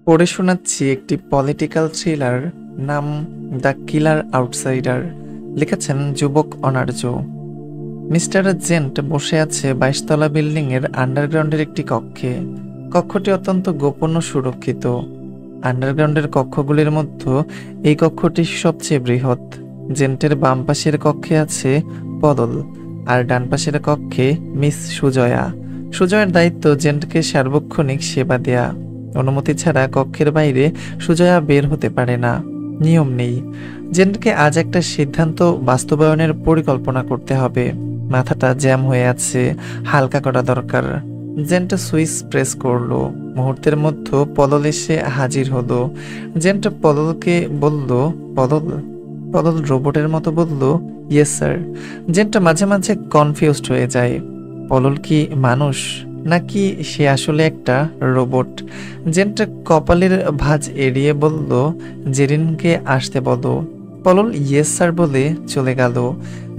পড়ে শোনাচ্ছি একটি পলিটিক্যাল থ্রিলার, নাম দ্য কিলার আউটসাইডার। লিখেছেন যুবক অনার্য। মিস্টার জেন্ট বসে আছে 22 তলা বিল্ডিং এর আন্ডারগ্রাউন্ডের একটি কক্ষে। কক্ষটি অত্যন্ত গোপন ও সুরক্ষিত। আন্ডারগ্রাউন্ডের কক্ষগুলির মধ্যে এই কক্ষটি সবচেয়ে বৃহৎ। জেন্টের বাম পাশের কক্ষে আছে পদল, আর ডান পাশের কক্ষে মিস সুজয়া। সুজয়ার দায়িত্ব জেন্টকে সার্বক্ষণিক সেবা দেয়া। অনুমতি ছাড়া কক্ষের বাইরে সুজয়া বের হতে পারে না। নিয়ম নেই। জেন্টকে আজ একটা সিদ্ধান্ত বাস্তবায়নের পরিকল্পনা করতে হবে। মাথাটা জ্যাম হয়ে আছে, হালকা করা দরকার। জেন্ট সুইচ প্রেস করলো। মুহূর্তের মধ্যে পদল এসে হাজির হলো। জেন্ট পদলকে বলল, পদল। পদল রোবটের মতো বলল, ইয়েস স্যার। জেন্ট মাঝে মাঝে কনফিউজড হয়ে যায়। পদল কি মানুষ, নাকি সে আসলে একটা রোবট? জেন্ট কপালের ভাঁজ এড়িয়ে বলল, জেরিনকে আসতে বলো। পলল ইয়েস স্যার বলে চলে গেল।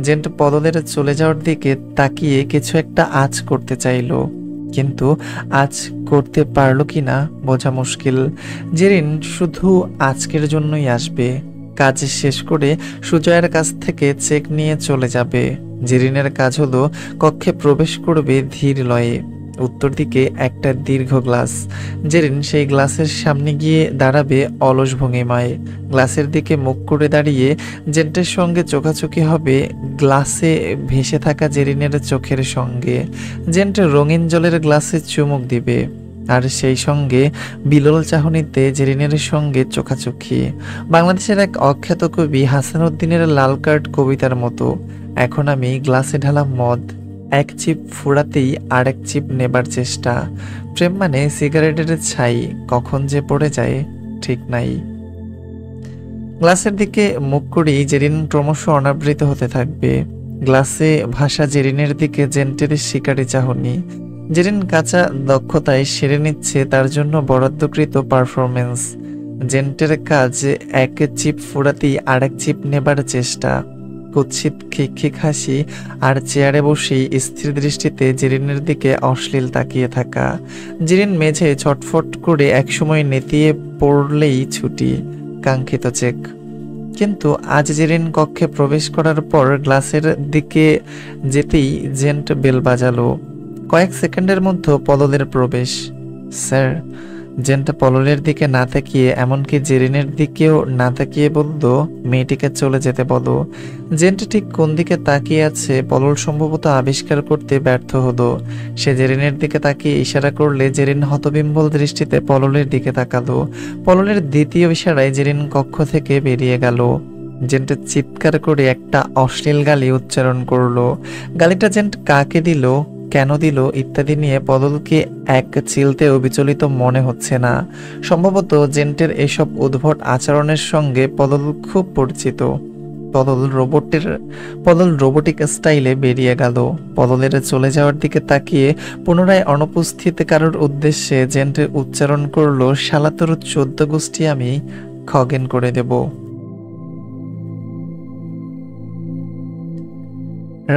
জেন্ট পদলের চলে যাওয়ার দিকে তাকিয়ে কিছু একটা আঁচ করতে চাইল, কিন্তু আজ করতে পারল কিনা বোঝা মুশকিল। জেরিন শুধু আজকের জন্যই আসবে। কাজ শেষ করে সুজয়ের কাছ থেকে চেক নিয়ে চলে যাবে। জেরিনের কাজ হলো কক্ষে প্রবেশ করবে ধীর লয়ে। উত্তর দিকে একটা দীর্ঘ গ্লাস। জেরিন সেই গ্লাসের সামনে গিয়ে দাঁড়াবে অলস ভঙ্গিমায়। গ্লাসের দিকে মুখ করে দাঁড়িয়ে জেন্টের সঙ্গে চোখাচোখি হবে গ্লাসে ভেসে থাকা জেরিনের চোখের সঙ্গে। জেন্ট রঙিন জলের গ্লাসে চুমুক দিবে, আর সেই সঙ্গে বিলল চাহনিতে জেরিনের সঙ্গে চোখাচোখি। বাংলাদেশের এক অখ্যাত কবি হাসানুদ্দিনের লাল কার্ড কবিতার মতো, এখন আমি গ্লাসে ঢালা মদ, এক চিপ ফুরাতেই আর এক চিপ নেবার চেষ্টা। প্রেম মানে সিগারেটের ছাই, কখন যে পড়ে যায় ঠিক নাই। গ্লাসের দিকে মুখ করেই জেরিন ক্রমশ অনাবৃত হতে থাকবে। গ্লাসে ভাসা জেরিনের দিকে জেন্টের শিকারি চাহনি। জেরিন কাঁচা দক্ষতায় সেরে নিচ্ছে তার জন্য বরাদ্দকৃত পারফরমেন্স। জেন্টের কাজ এক চিপ ফুরাতেই আর এক চিপ নেবার চেষ্টা। কুৎসিত খিকখিক হাসি, আর চেয়ারে বসেই স্থির দৃষ্টিতে জেরিনের দিকে অশ্লীল তাকিয়ে থাকা। জেরিন মেঝে ছটফট করে একসময় নেতিয়ে পড়লেই ছুটি, কাঙ্ক্ষিত চেক। কিন্তু আজ জেরিন কক্ষে প্রবেশ করার পর গ্লাসের দিকে যেতেই জেন্ট বেল বাজালো। কয়েক সেকেন্ডের মধ্যে পললের প্রবেশ। স্যার। জেন্ট পললের দিকে না তাকিয়ে, এমনকি জেরিনের দিকেও না তাকিয়ে বলল, মেয়েটিকে চলে যেতে বলো। জেন্ট ঠিক কোন দিকে তাকিয়ে আছে পলল সম্ভবত আবিষ্কার করতে ব্যর্থ হলো। সে জেরিনের দিকে তাকিয়ে ইশারা করলে জেরিন হতবিম্বল দৃষ্টিতে পললের দিকে তাকালো। পললের দ্বিতীয় ইশারায় জেরিন কক্ষ থেকে বেরিয়ে গেল। জেন্ট চিৎকার করে একটা অশ্লীল গালি উচ্চারণ করলো। গালিটা জেন্ট কাকে দিল, কেন দিল ইত্যাদি নিয়ে পদলকে এক চিলতেও বিচলিত মনে হচ্ছে না। সম্ভবত জেন্টের এসব উদ্ভট আচরণের সঙ্গে পদল খুব পরিচিত। পদল রোবোটিক স্টাইলে বেরিয়ে গেল। পদলের চলে যাওয়ার দিকে তাকিয়ে পুনরায় অনুপস্থিত কারোর উদ্দেশ্যে জেন্ট উচ্চারণ করলো, শালা তোর 14 গোষ্ঠী আমি খগেন করে দেব।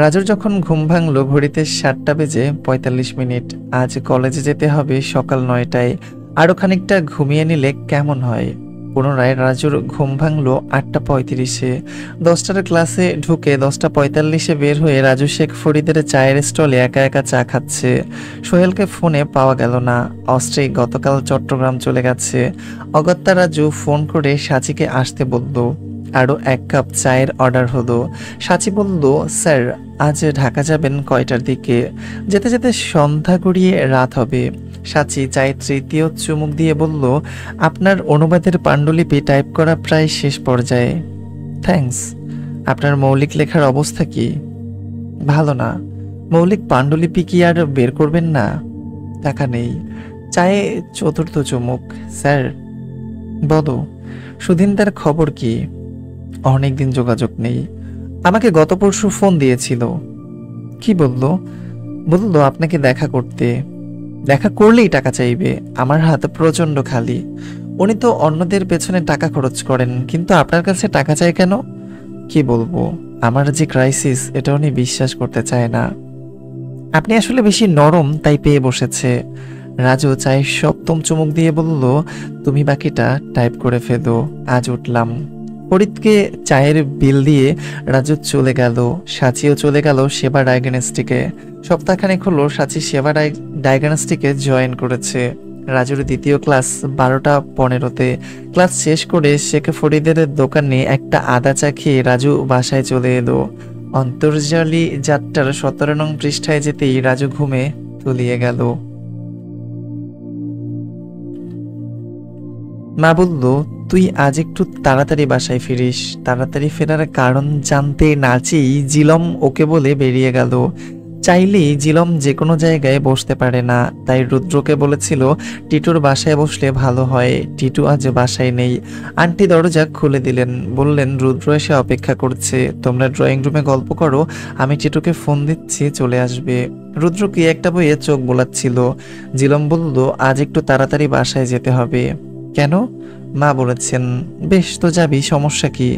রাজুর যখন ঘুম ভাঙলো ঘড়িতে 7:45। আজ কলেজে যেতে হবে সকাল 9টায়। আরো খানিকটা ঘুমিয়ে নিলে কেমন হয়? পুনরায় রাজুর ঘুম ভাঙলো 8:35। 10টার ক্লাসে ঢুকে 10:45 বের হয়ে রাজু শেখ ফরিদের চায়ের স্টলে একা একা চা খাচ্ছে। সোহেলকে ফোনে পাওয়া গেল না। অস্ট্রে গতকাল চট্টগ্রাম চলে গেছে। অগত্যা রাজু ফোন করে সাচিকে আসতে বলল। আরো 1 কাপ চায়ের অর্ডার হলো। সাচি বলল, স্যার আজ ঢাকা যাবেন কয়টার দিকে? যেতে যেতে সন্ধ্যা গড়িয়ে রাত হবে। সাচি চায়ে তৃতীয় চুমুক দিয়ে বলল, আপনার অনুবাদের পাণ্ডুলিপি টাইপ করা প্রায় শেষ পর্যায়ে। থ্যাঙ্কস। আপনার মৌলিক লেখার অবস্থা কি? ভালো না। মৌলিক পাণ্ডুলিপি কি আর বের করবেন না? টাকা নেই। চায়ে চতুর্থ চুমুক। স্যার। বলো। সুধীন্দার খবর কি? অনেকদিন যোগাযোগ নেই। আমাকে গত পরশু ফোন দিয়েছিল। কি বলল? বলল আপনাকে দেখা করতে। দেখা করলেই টাকা চাইবে। আমার হাত প্রচন্ড খালি। উনি তো অন্যদের পেছনে টাকা খরচ করেন, কিন্তু আপনার কাছে টাকা চাই কেন? কি বলবো, আমার যে ক্রাইসিস এটা উনি বিশ্বাস করতে চায় না। আপনি আসলে বেশি নরম, তাই পেয়ে বসেছে। রাজু চায়ের সপ্তম চুমুক দিয়ে বলল, তুমি বাকিটা টাইপ করে ফেলো, আজ উঠলাম। ফরিদকে চায়ের বিল দিয়ে রাজু চলে গেল। সাচিও চলে গেল সেবা ডায়াগনস্টিকে। সপ্তাহখানেক হলো সাচি সেবা ডায়াগনস্টিকে জয়েন করেছে। রাজুর দ্বিতীয় ক্লাস 12:15-তে। ক্লাস শেষ করে শেখ ফরিদের দোকানে একটা আদা চা খেয়ে রাজু বাসায় চলে এলো। অন্তর্জালী যাত্রার 17 নং পৃষ্ঠায় যেতেই রাজু ঘুমে তলিয়ে গেল। মা বলল, তুই আজ একটু তাড়াতাড়ি বাসায় ফিরিস। তাড়াতাড়ি ফেরার কারণ জানতে নাচেই জিলম ওকে বলে বেরিয়ে গেল। চাইলেই জিলম যে কোনো জায়গায় বসতে পারে না, তাই রুদ্রকে বলেছিল টিটুর বাসায় বসলে ভালো হয়। টিটু আজ বাসায় নেই। আন্টি দরজা খুলে দিলেন, বললেন রুদ্র এসে অপেক্ষা করছে, তোমরা ড্রয়িং রুমে গল্প করো, আমি টিটুকে ফোন দিচ্ছি, চলে আসবে। রুদ্র কি একটা বইয়ে চোখ বোলাচ্ছিল। জিলম বলল, আজ একটু তাড়াতাড়ি বাসায় যেতে হবে। কেন? মা বলেছেন। বেশ, তো যাবি, সমস্যা কি?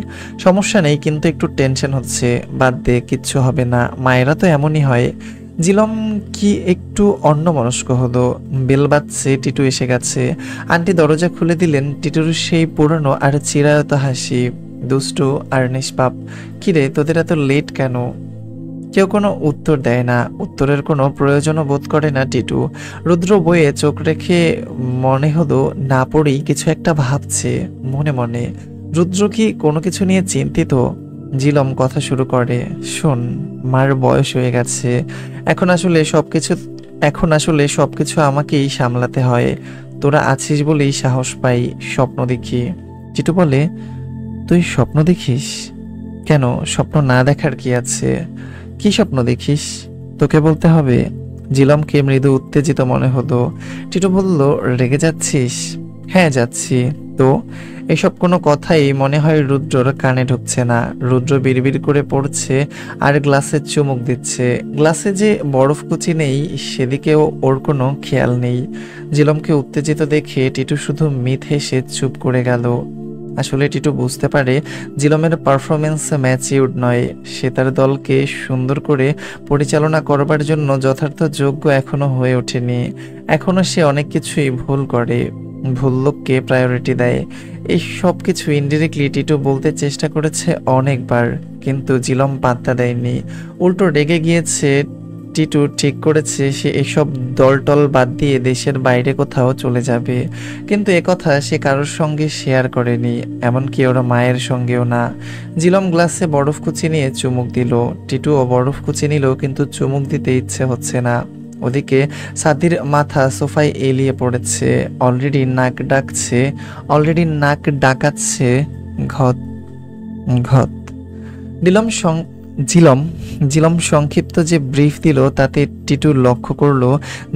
সমস্যা নেই, কিন্তু একটু টেনশন হচ্ছে। বাদ দে, কিচ্ছু হবে না, মায়েরা তো এমনই হয়। জিলম কি একটু অন্যমনস্ক হলো। বেল বাজছে, টিটু এসে গেছে। আন্টি দরজা খুলে দিলেন। টিটুর সেই পুরনো আর চিরায়ত হাসি, দুষ্টু আর নিষ্পাপ। কিরে, তোদের এত লেট কেন? কেউ কোনো উত্তর দেয় না। উত্তরের কোনো প্রয়োজনও বোধ করে না টিটু। রুদ্র বইয়ে চোখ রেখে মনে হলো না পড়েই কিছু একটা ভাবছে মনে মনে। রুদ্র কি কোনো কিছু নিয়ে চিন্তিত? জিলম কথা শুরু করে, শোন, মার বয়স হয়ে গেছে। এখন আসলে সবকিছু আমাকেই সামলাতে হয়। তোরা আছিস বলেই সাহস পাই, স্বপ্ন দেখি। টিটু বলে, তুই স্বপ্ন দেখিস? কেন, স্বপ্ন না দেখার কি আছে? কি স্বপ্ন দেখিস? তোকে বলতে হবে? জিলমকে মৃদু উত্তেজিত মনে হলো। টিটু বলল, রেগে যাচ্ছিস? হ্যাঁ, যাচ্ছি। তো এসব কোনো কথাই মনে হয় রুদ্রর কানে ঢুকছে না। রুদ্র বিড়বিড় করে পড়ছে আর গ্লাসে চুমুক দিচ্ছে। গ্লাসে যে বরফ কুচি নেই সেদিকেও ওর কোনো খেয়াল নেই। জিলমকে উত্তেজিত দেখে টিটু শুধু মিথ হেসে চুপ করে গেল। আসলে টিটু বুঝতে পারে জিলমের পারফরমেন্স ম্যাচিউরড নয়। সে তার দলকে সুন্দর করে পরিচালনা করবার জন্য যথার্থ যোগ্য এখনো হয়ে ওঠেনি। এখনো সে অনেক কিছুই ভুল করে, ভুল লোককে প্রায়োরিটি দেয়। এই সব কিছু ইনডিরেক্টলি টিটু বলতে চেষ্টা করেছে অনেকবার, কিন্তু জিলম পাত্তা দেয়নি। উল্টো রেগে গিয়েছে। টিটু ঠিক করেছে সে এসব দলটল বাদ দিয়ে দেশের বাইরে কোথাও চলে যাবে। কিন্তু একথা সে কারোর সঙ্গে শেয়ার করেনি, এমনকি ওর মায়ের সঙ্গেও না। জিলম গ্লাসে বরফ কুচি নিয়ে চুমুক দিল। টিটুও বরফ কুচি নিল, কিন্তু চুমুক দিতে ইচ্ছে হচ্ছে না। ওদিকে সাদির মাথা সোফায় এলিয়ে পড়েছে, অলরেডি নাক ডাকাচ্ছে। ঘত ঘত। দিলম সং জিলম জিলম সংক্ষিপ্ত যে ব্রিফ দিল তাতে টিটু লক্ষ্য করল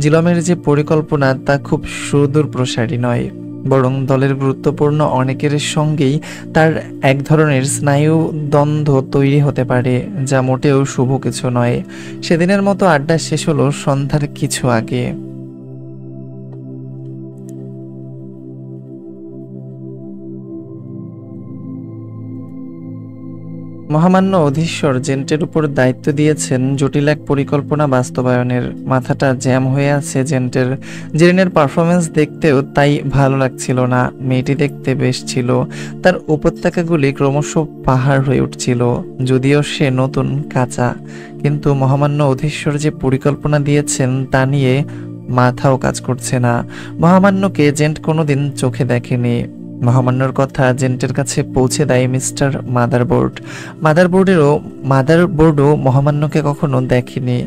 জিলমের যে পরিকল্পনা তা খুব সুদূর প্রসারী নয়, বরং দলের গুরুত্বপূর্ণ অনেকের সঙ্গেই তার এক ধরনের স্নায়ু দ্বন্দ্ব তৈরি হতে পারে, যা মোটেও শুভ কিছু নয়। সেদিনের মতো আড্ডা শেষ হলো সন্ধ্যার কিছু আগে। মহামান্য অধীশ্বর জেন্টের উপর দায়িত্ব দিয়েছেন জটিল এক পরিকল্পনা বাস্তবায়নের। মাথাটা জ্যাম হয়ে আছে জেন্টের। জেরিনের পারফরমেন্স দেখতেও তাই ভালো লাগছিল না। মেয়েটি দেখতে বেশ ছিল, তার উপত্যকাগুলি ক্রমশ পাহাড় হয়ে উঠছিল, যদিও সে নতুন, কাঁচা। কিন্তু মহামান্য অধীশ্বর যে পরিকল্পনা দিয়েছেন তা নিয়ে মাথাও কাজ করছে না। মহামান্যকে জেন্ট কোনোদিন চোখে দেখেনি। মহামান্যর কথা জেন্টের কাছে পৌঁছে দেয় মিস্টার মাদারবোর্ডও মহামান্যকে কখনো দেখেনি।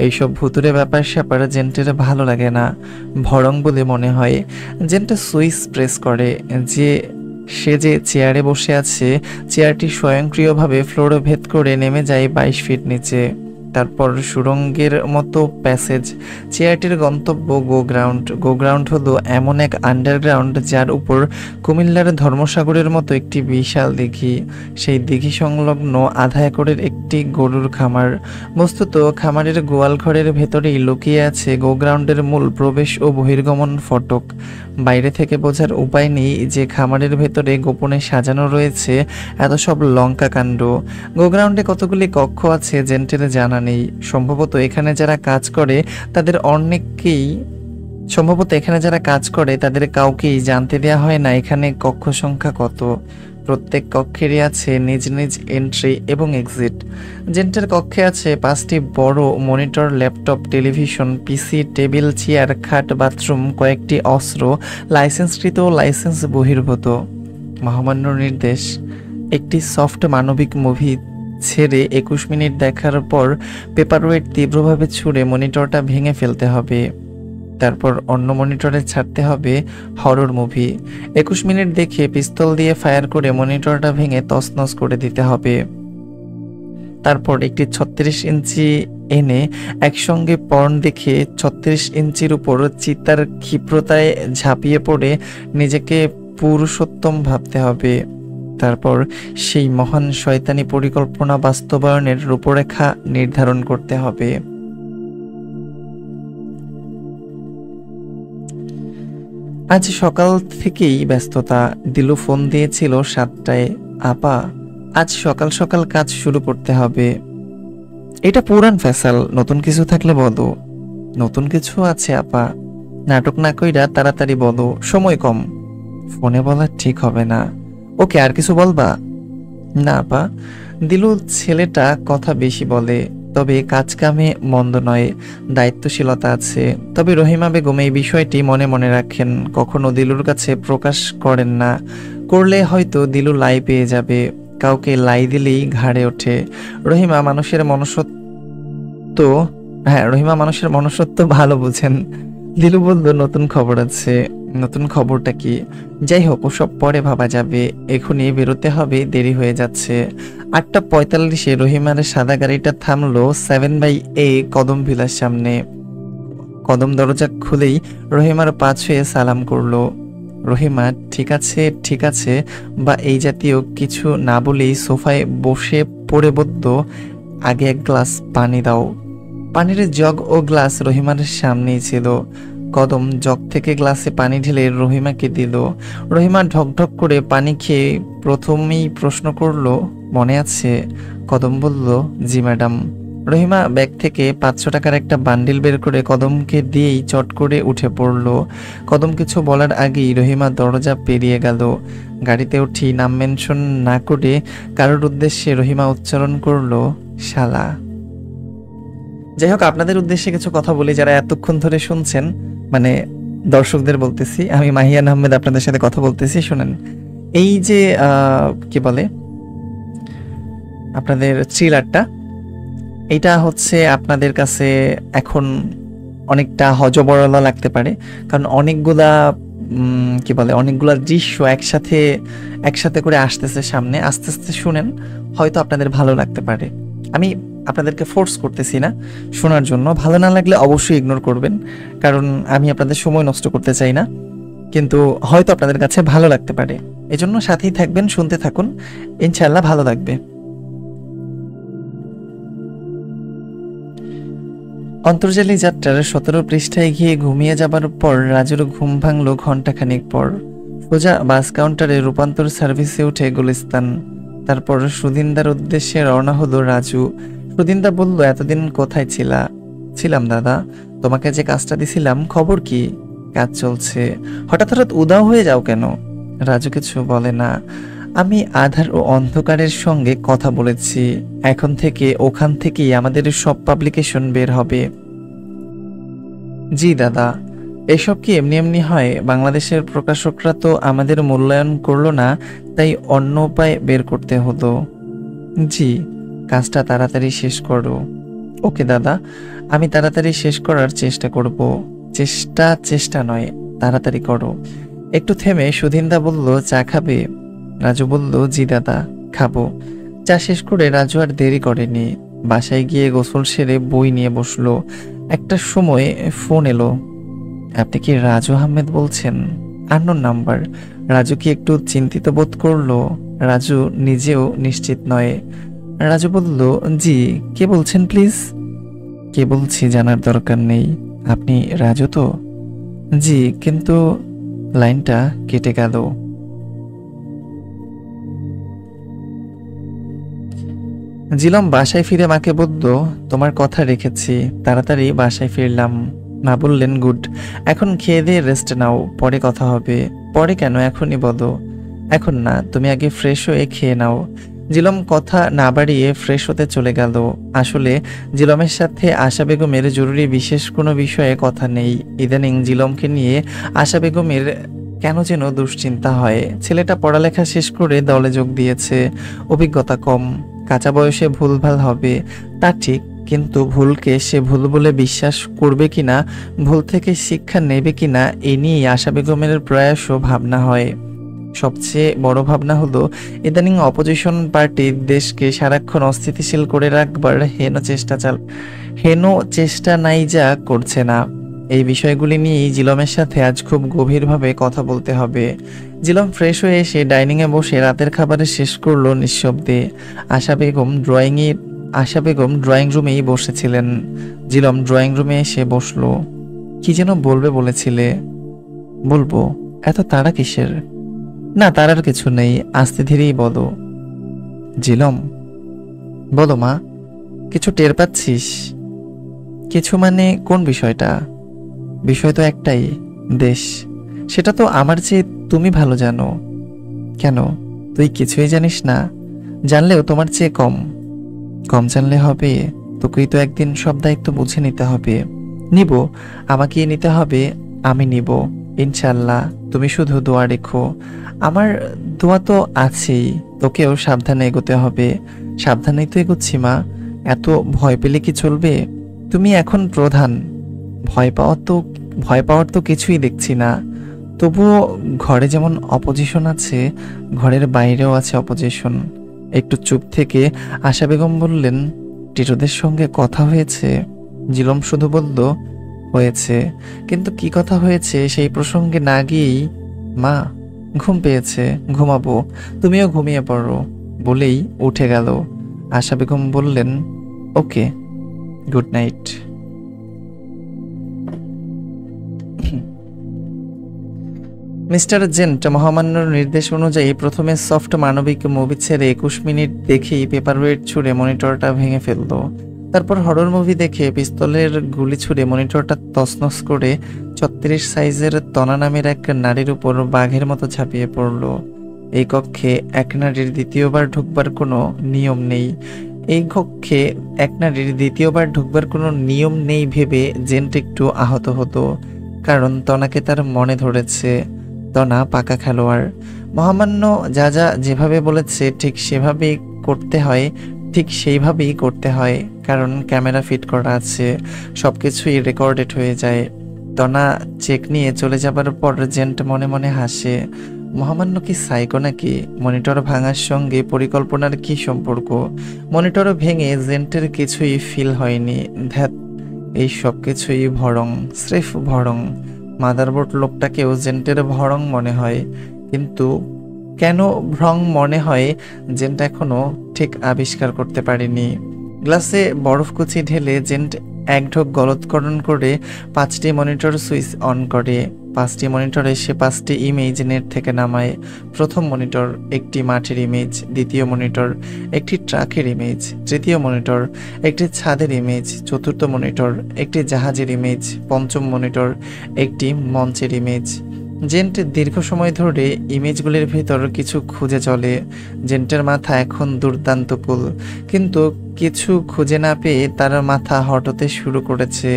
এইসব ভুতুরে ব্যাপার স্যাপার জেন্টের ভালো লাগে না, ভরং বলে মনে হয়। জেন্ট সুইচ প্রেস করে সে যে চেয়ারে বসে আছে, চেয়ারটি স্বয়ংক্রিয়ভাবে ফ্লোর ভেদ করে নেমে যায় 22 ফিট নিচে। তারপর সুড়ঙ্গের মতো প্যাসেজ। চেয়ারটির গন্তব্য গো গ্রাউন্ড হলো এমন এক আন্ডারগ্রাউন্ড যার উপর কুমিল্লার ধর্মসাগরের মতো একটি বিশাল দিঘি। সেই দিঘি সংলগ্ন আধা একরের একটি গরুর খামার। বস্তুত খামারের গোয়াল ঘরের ভেতরেই লুকিয়ে আছে গো গ্রাউন্ডের মূল প্রবেশ ও বহির্গমন ফটক। বাইরে থেকে বোঝার উপায় নেই যে খামারের ভেতরে গোপনে সাজানো রয়েছে এত সব লঙ্কা কাণ্ড। গো গ্রাউন্ডে কতগুলি কক্ষ আছে জেন্টের জানা নেই। সম্ভবত এখানে যারা কাজ করে তাদের অনেককেই সম্ভবত এখানে যারা কাজ করে তাদের কাউকেই জানতে দেওয়া হয় না এখানে কক্ষ সংখ্যা কত। প্রত্যেক কক্ষেরই আছে নিজ নিজ এন্ট্রি এবং এক্সিট। জেন্টের কক্ষে আছে 5টি বড় মনিটর, ল্যাপটপ, টেলিভিশন, পিসি, টেবিল, চেয়ার, খাট, বাথরুম, কয়েকটি অস্ত্র, লাইসেন্সকৃত ও লাইসেন্স বহির্ভূত। মহামান্য নির্দেশ, একটি সফট মানবিক মুভি ছেড়ে 21 মিনিট দেখার পর পেপারওয়েট তীব্রভাবে ছুঁড়ে মনিটরটা ভেঙে ফেলতে হবে। তারপর অন্য মনিটরে ছাড়তে হবে হরর মুভি। 21 মিনিট দেখে পিস্তল দিয়ে ফায়ার করে মনিটরটা ভেঙে তছনছ করে দিতে হবে। তারপর একটি 36 ইঞ্চি এনে একসঙ্গে পর্ন দেখে 36 ইঞ্চির উপর চিতার ক্ষিপ্রতায় ঝাঁপিয়ে পড়ে নিজেকে পুরুষোত্তম ভাবতে হবে। তারপর সেই মহান শয়তানি পরিকল্পনা বাস্তবায়নের রূপরেখা নির্ধারণ করতে হবে। আজ সকাল থেকেই ব্যস্ততা। দিলু ফোন দিয়েছিল 7টায়। আপা, আজ সকাল সকাল কাজ শুরু করতে হবে। এটা পুরান ফ্যাসাল, নতুন কিছু থাকলে বলো। নতুন কিছু আছে আপা, নাটক না কইরা তাড়াতাড়ি বলো, সময় কম। ফোনে বলা ঠিক হবে না। ওকে, আর কিছু বলবা? না আপা, দিলু ছেলেটা কথা বেশি বলে, তবে কাজ কামে মন্দ নয়, দায়িত্বশীলতা আছে। তবে রহিমা বেগম এই বিষয়টি মনে মনে রাখেন, কখনো দিলুর কাছে প্রকাশ করেন না। করলে হয়তো দিলু লাই পেয়ে যাবে। কাউকে লাই দিলেই ঘাড়ে ওঠে। রহিমা মানুষের মনুষ্যত্ব ভালো বুঝেন। দিলু বলল, নতুন খবর আছে। নতুন খবরটা কি? যাই হোক, ওসব পরে ভাবা যাবে, এখনই বেরোতে হবে, দেরি হয়ে যাচ্ছে। 8:45-এ রহিমার সাদা গাড়িটা থামলো 7/A কদম ভিলার সামনে। কদম দরজা খুলেই রহিমার পা ছুঁয়ে সালাম করলো। রহিমা ঠিক আছে ঠিক আছে বা এই জাতীয় কিছু না বলেই সোফায় বসে পড়ে বলল, আগে এক গ্লাস পানি দাও। পানির জগ ও গ্লাস রহিমার সামনেই ছিল। কদম জগ থেকে গ্লাসে পানি ঢেলে রহিমাকে দিল। রহিমা ঢকঢক করে পানি খেয়ে প্রথমেই প্রশ্ন করলো, মনে আছে? কদম বলল, জি ম্যাডাম। রহিমা ব্যাগ থেকে 500 টাকার একটা বান্ডিল বের করে কদমকে দিয়েই চট করে উঠে পড়ল। কদম কিছু বলার আগেই রহিমা দরজা পেরিয়ে গেল। গাড়িতে উঠি নাম মেনশন না করে কারোর উদ্দেশ্যে রহিমা উচ্চারণ করলো, শালা। যাই হোক, আপনাদের উদ্দেশ্যে কিছু কথা বলি যারা এতক্ষণ ধরে শুনছেন, মানে দর্শকদের বলতেছি। আমি মাহিয়ান আহমেদ আপনাদের সাথে কথা বলতেছি, শুনেন। এই যে কি বলে আপনাদের থ্রিলারটা, এটা হচ্ছে আপনাদের কাছে এখন অনেকটা হজবরলা লাগতে পারে, কারণ অনেকগুলা অনেকগুলা দৃশ্য একসাথে করে আসতেছে সামনে। আস্তে আস্তে শুনেন, হয়তো আপনাদের ভালো লাগতে পারে। আমি আপনাদেরকে ফোর্স করতেছি না শোনার জন্য। ভালো না লাগলে অবশ্যই ইগনোর করবেন, কারণ আমি আপনাদের সময় নষ্ট করতে চাই না। কিন্তু হয়তো আপনাদের কাছে ভালো লাগতে পারে, এজন্য সাথেই থাকবেন, শুনতে থাকুন, ইনশাআল্লাহ ভালো লাগবে। অন্তর্জালী যাত্রার 17 পৃষ্ঠায় গিয়ে ঘুমিয়ে যাবার পর রাজুর ঘুম ভাঙল ঘন্টাখানিক পর। সোজা বাস কাউন্টারে রূপান্তর সার্ভিসে উঠে গুলিস্তান। তারপর সুদিনদার উদ্দেশ্যে রওনা হলো রাজু। সুদিনদা বলল, এতদিন কোথায় ছিলাম দাদা, তোমাকে যে কাজটা দিছিলাম, খবর কি? কাজ চলছে। হঠাৎ হঠাৎ উদাও হয়ে যাও কেন? রাজু কিছু বলে না। আমি আধার ও অন্ধকারের সঙ্গে কথা বলেছি। এখন থেকে ওখান থেকেই আমাদের সব পাবলিকেশন বের হবে। জি দাদা। এসব কি এমনি এমনি হয়? বাংলাদেশের প্রকাশকরা তো আমাদের মূল্যায়ন করলো না, তাই অন্য উপায় বের করতে হলো। জি, কাজটা তাড়াতাড়ি শেষ করো। ওকে দাদা, আমি তাড়াতাড়ি শেষ করার চেষ্টা করব। চেষ্টা নয়, তাড়াতাড়ি করো। একটু থেমে সুধীন্দা বলল, চা খাবে? রাজু বলল, জি দাদা, খাবো। চা শেষ করে রাজু আর দেরি করেনি। বাসায় গিয়ে গোসল সেরে বই নিয়ে বসলো। একটা সময় ফোন এলো। আপনি কি রাজু আহমেদ বলছেন? Unknown number. রাজু কি একটু চিন্তিত বোধ করলো? রাজু নিজেও নিশ্চিত নয়। রাজু বলল, জি, কে বলছেন প্লিজ? কে বলছি জানার দরকার নেই। আপনি রাজু তো? জি, কিন্তু লাইনটা কেটে গেল। জিলম বাসায় ফিরে মাকে বলল, তোমার কথা রেখেছি, তাড়াতাড়ি বাসায় ফিরলাম। মা বললেন, গুড, এখন খেয়ে দিয়ে রেস্ট নাও, পরে কথা হবে। পরে কেন, এখনই বলো। এখন না, তুমি আগে ফ্রেশ হয়ে খেয়ে নাও। জিলম কথা না বাড়িয়ে ফ্রেশ হতে চলে গেল। আসলে জিলমের সাথে আশা বেগমের জরুরি বিশেষ কোনো বিষয়ে কথা নেই। ইদানিং জিলমকে নিয়ে আশা বেগমের কেন যেন দুশ্চিন্তা হয়। ছেলেটা পড়ালেখা শেষ করে দলে যোগ দিয়েছে, অভিজ্ঞতা কম, কাঁচা বয়সে ভুলভাল হবে তা ঠিক, কিন্তু ভুলকে সে ভুল বলে বিশ্বাস করবে কিনা, ভুল থেকে শিক্ষা নেবে কিনা, এ নিয়েই আশা বেগমের প্রয়াস ভাবনা হয়। সবচেয়ে বড় ভাবনা হলো ইদানিং অপোজিশন পার্টি দেশকে সারাক্ষণ অস্থিতিশীল করে রাখবার হেন চেষ্টা নাই যা করছে না। এই বিষয়গুলি নিয়েই জিলমের সাথে আজ খুব গভীরভাবে কথা বলতে হবে। জিলম ফ্রেশ হয়ে এসে ডাইনিংয়ে বসে রাতের খাবারে শেষ করলো নিঃশব্দে। আশা বেগম ড্রয়িং রুমেই বসেছিলেন। জিলম ড্রয়িং রুমে এসে বসলো। কি যেন বলবে বলেছিলে? বলবো, এত তাড়া কিসের? না, তার আর কিছু নেই, আস্তে ধীরেই বলো। জিলম, বলো মা, কিছু টের পাচ্ছিস? কিছু মানে কোন বিষয়টা? বিষয় তো একটাই, দেশ। সেটা তো আমার চেয়ে তুমি ভালো জানো। কেন, তুই কিছুই জানিস না? জানলেও তোমার চেয়ে কম। কম জানলে হবে? তোকেই তো একদিন সব দায়িত্ব বুঝে নিতে হবে। নিব, আমাকেই নিতে হবে, আমি নিব ইনশাল্লাহ। তুমি শুধু দোয়া রেখো। আমার দোয়া তো আছেই, তোকেও সাবধানে এগোতে হবে। সাবধানেই তো এগোচ্ছি মা, এত ভয় পেলে কি চলবে? তুমি এখন প্রধান। ভয় পাওয়ার তো কিছুই দেখছি না। তবুও ঘরে যেমন অপোজিশন আছে, ঘরের বাইরেও আছে অপোজিশন। একটু চুপ থেকে আশা বেগম বললেন, টিটোদের সঙ্গে কথা হয়েছে? জিলম শুধু বলল, হয়েছে। কিন্তু কি কথা হয়েছে সেই প্রসঙ্গে না গিয়েই, মা ঘুম পেয়েছে, ঘুমাবো, তুমিও ঘুমিয়ে পড়ো বলেই উঠে গেল। আশা বেগম বললেন, ওকে, গুড নাইট। মিস্টার জেন্ট মহামান্যর নির্দেশ অনুযায়ী প্রথমে সফট মানবিক মুভি ছেড়ে 21 মিনিট দেখেই পেপারওয়েট ছুঁড়ে মনিটরটা ভেঙে ফেলল। তারপর হরর মুভি দেখে পিস্তলের গুলি ছুঁড়ে মনিটরটা তছনছ করে 36 সাইজের তনা নামের এক নারীর উপর বাঘের মতো ঝাঁপিয়ে পড়ল। এই কক্ষে এক নারীর দ্বিতীয়বার ঢুকবার কোনো নিয়ম নেই। ভেবে জেন্ট একটু আহত হতো, কারণ তনাকে তার মনে ধরেছে। তনা পাকা খেলোয়াড়। মহামান্য যা যা যেভাবে বলেছে ঠিক সেইভাবেই করতে হয়, কারণ ক্যামেরা ফিট করা আছে, সবকিছুই রেকর্ডেড হয়ে যায়। তনা চেক নিয়ে চলে যাবার পর জেন্ট মনে মনে হাসে। মহামান্য কি সাইকো নাকি? মনিটর ভাঙার সঙ্গে পরিকল্পনার কি সম্পর্ক? মনিটর ভেঙে জেন্টের কিছুই ফিল হয়নি। ধ্যাত, এই সব কিছুই ভরং, স্রেফ ভরং। মাদারবোর্ড লোকটাকেও জেন্টের ভরং মনে হয়, কিন্তু কেন ভ্রং মনে হয় জেন্ট এখনো ঠিক আবিষ্কার করতে পারেনি। গ্লাসে বরফকুচি ঢেলে জেন্ট এক ঢোক গলৎকরণ করে 5টি মনিটর সুইচ অন করে। 5টি মনিটরে সে 5টি ইমেজ নেট থেকে নামায়। প্রথম মনিটর একটি মাঠের ইমেজ, দ্বিতীয় মনিটর একটি ট্রাকের ইমেজ, তৃতীয় মনিটর একটি ছাদের ইমেজ, চতুর্থ মনিটর একটি জাহাজের ইমেজ, পঞ্চম মনিটর একটি মঞ্চের ইমেজ। জেন্ট দীর্ঘ সময় ধরে ইমেজগুলির ভেতর কিছু খুঁজে চলে। জেন্টের মাথা এখন দুর্দান্ত কুল, কিন্তু কিছু খুঁজে না পেয়ে তার মাথা হট হতে শুরু করেছে।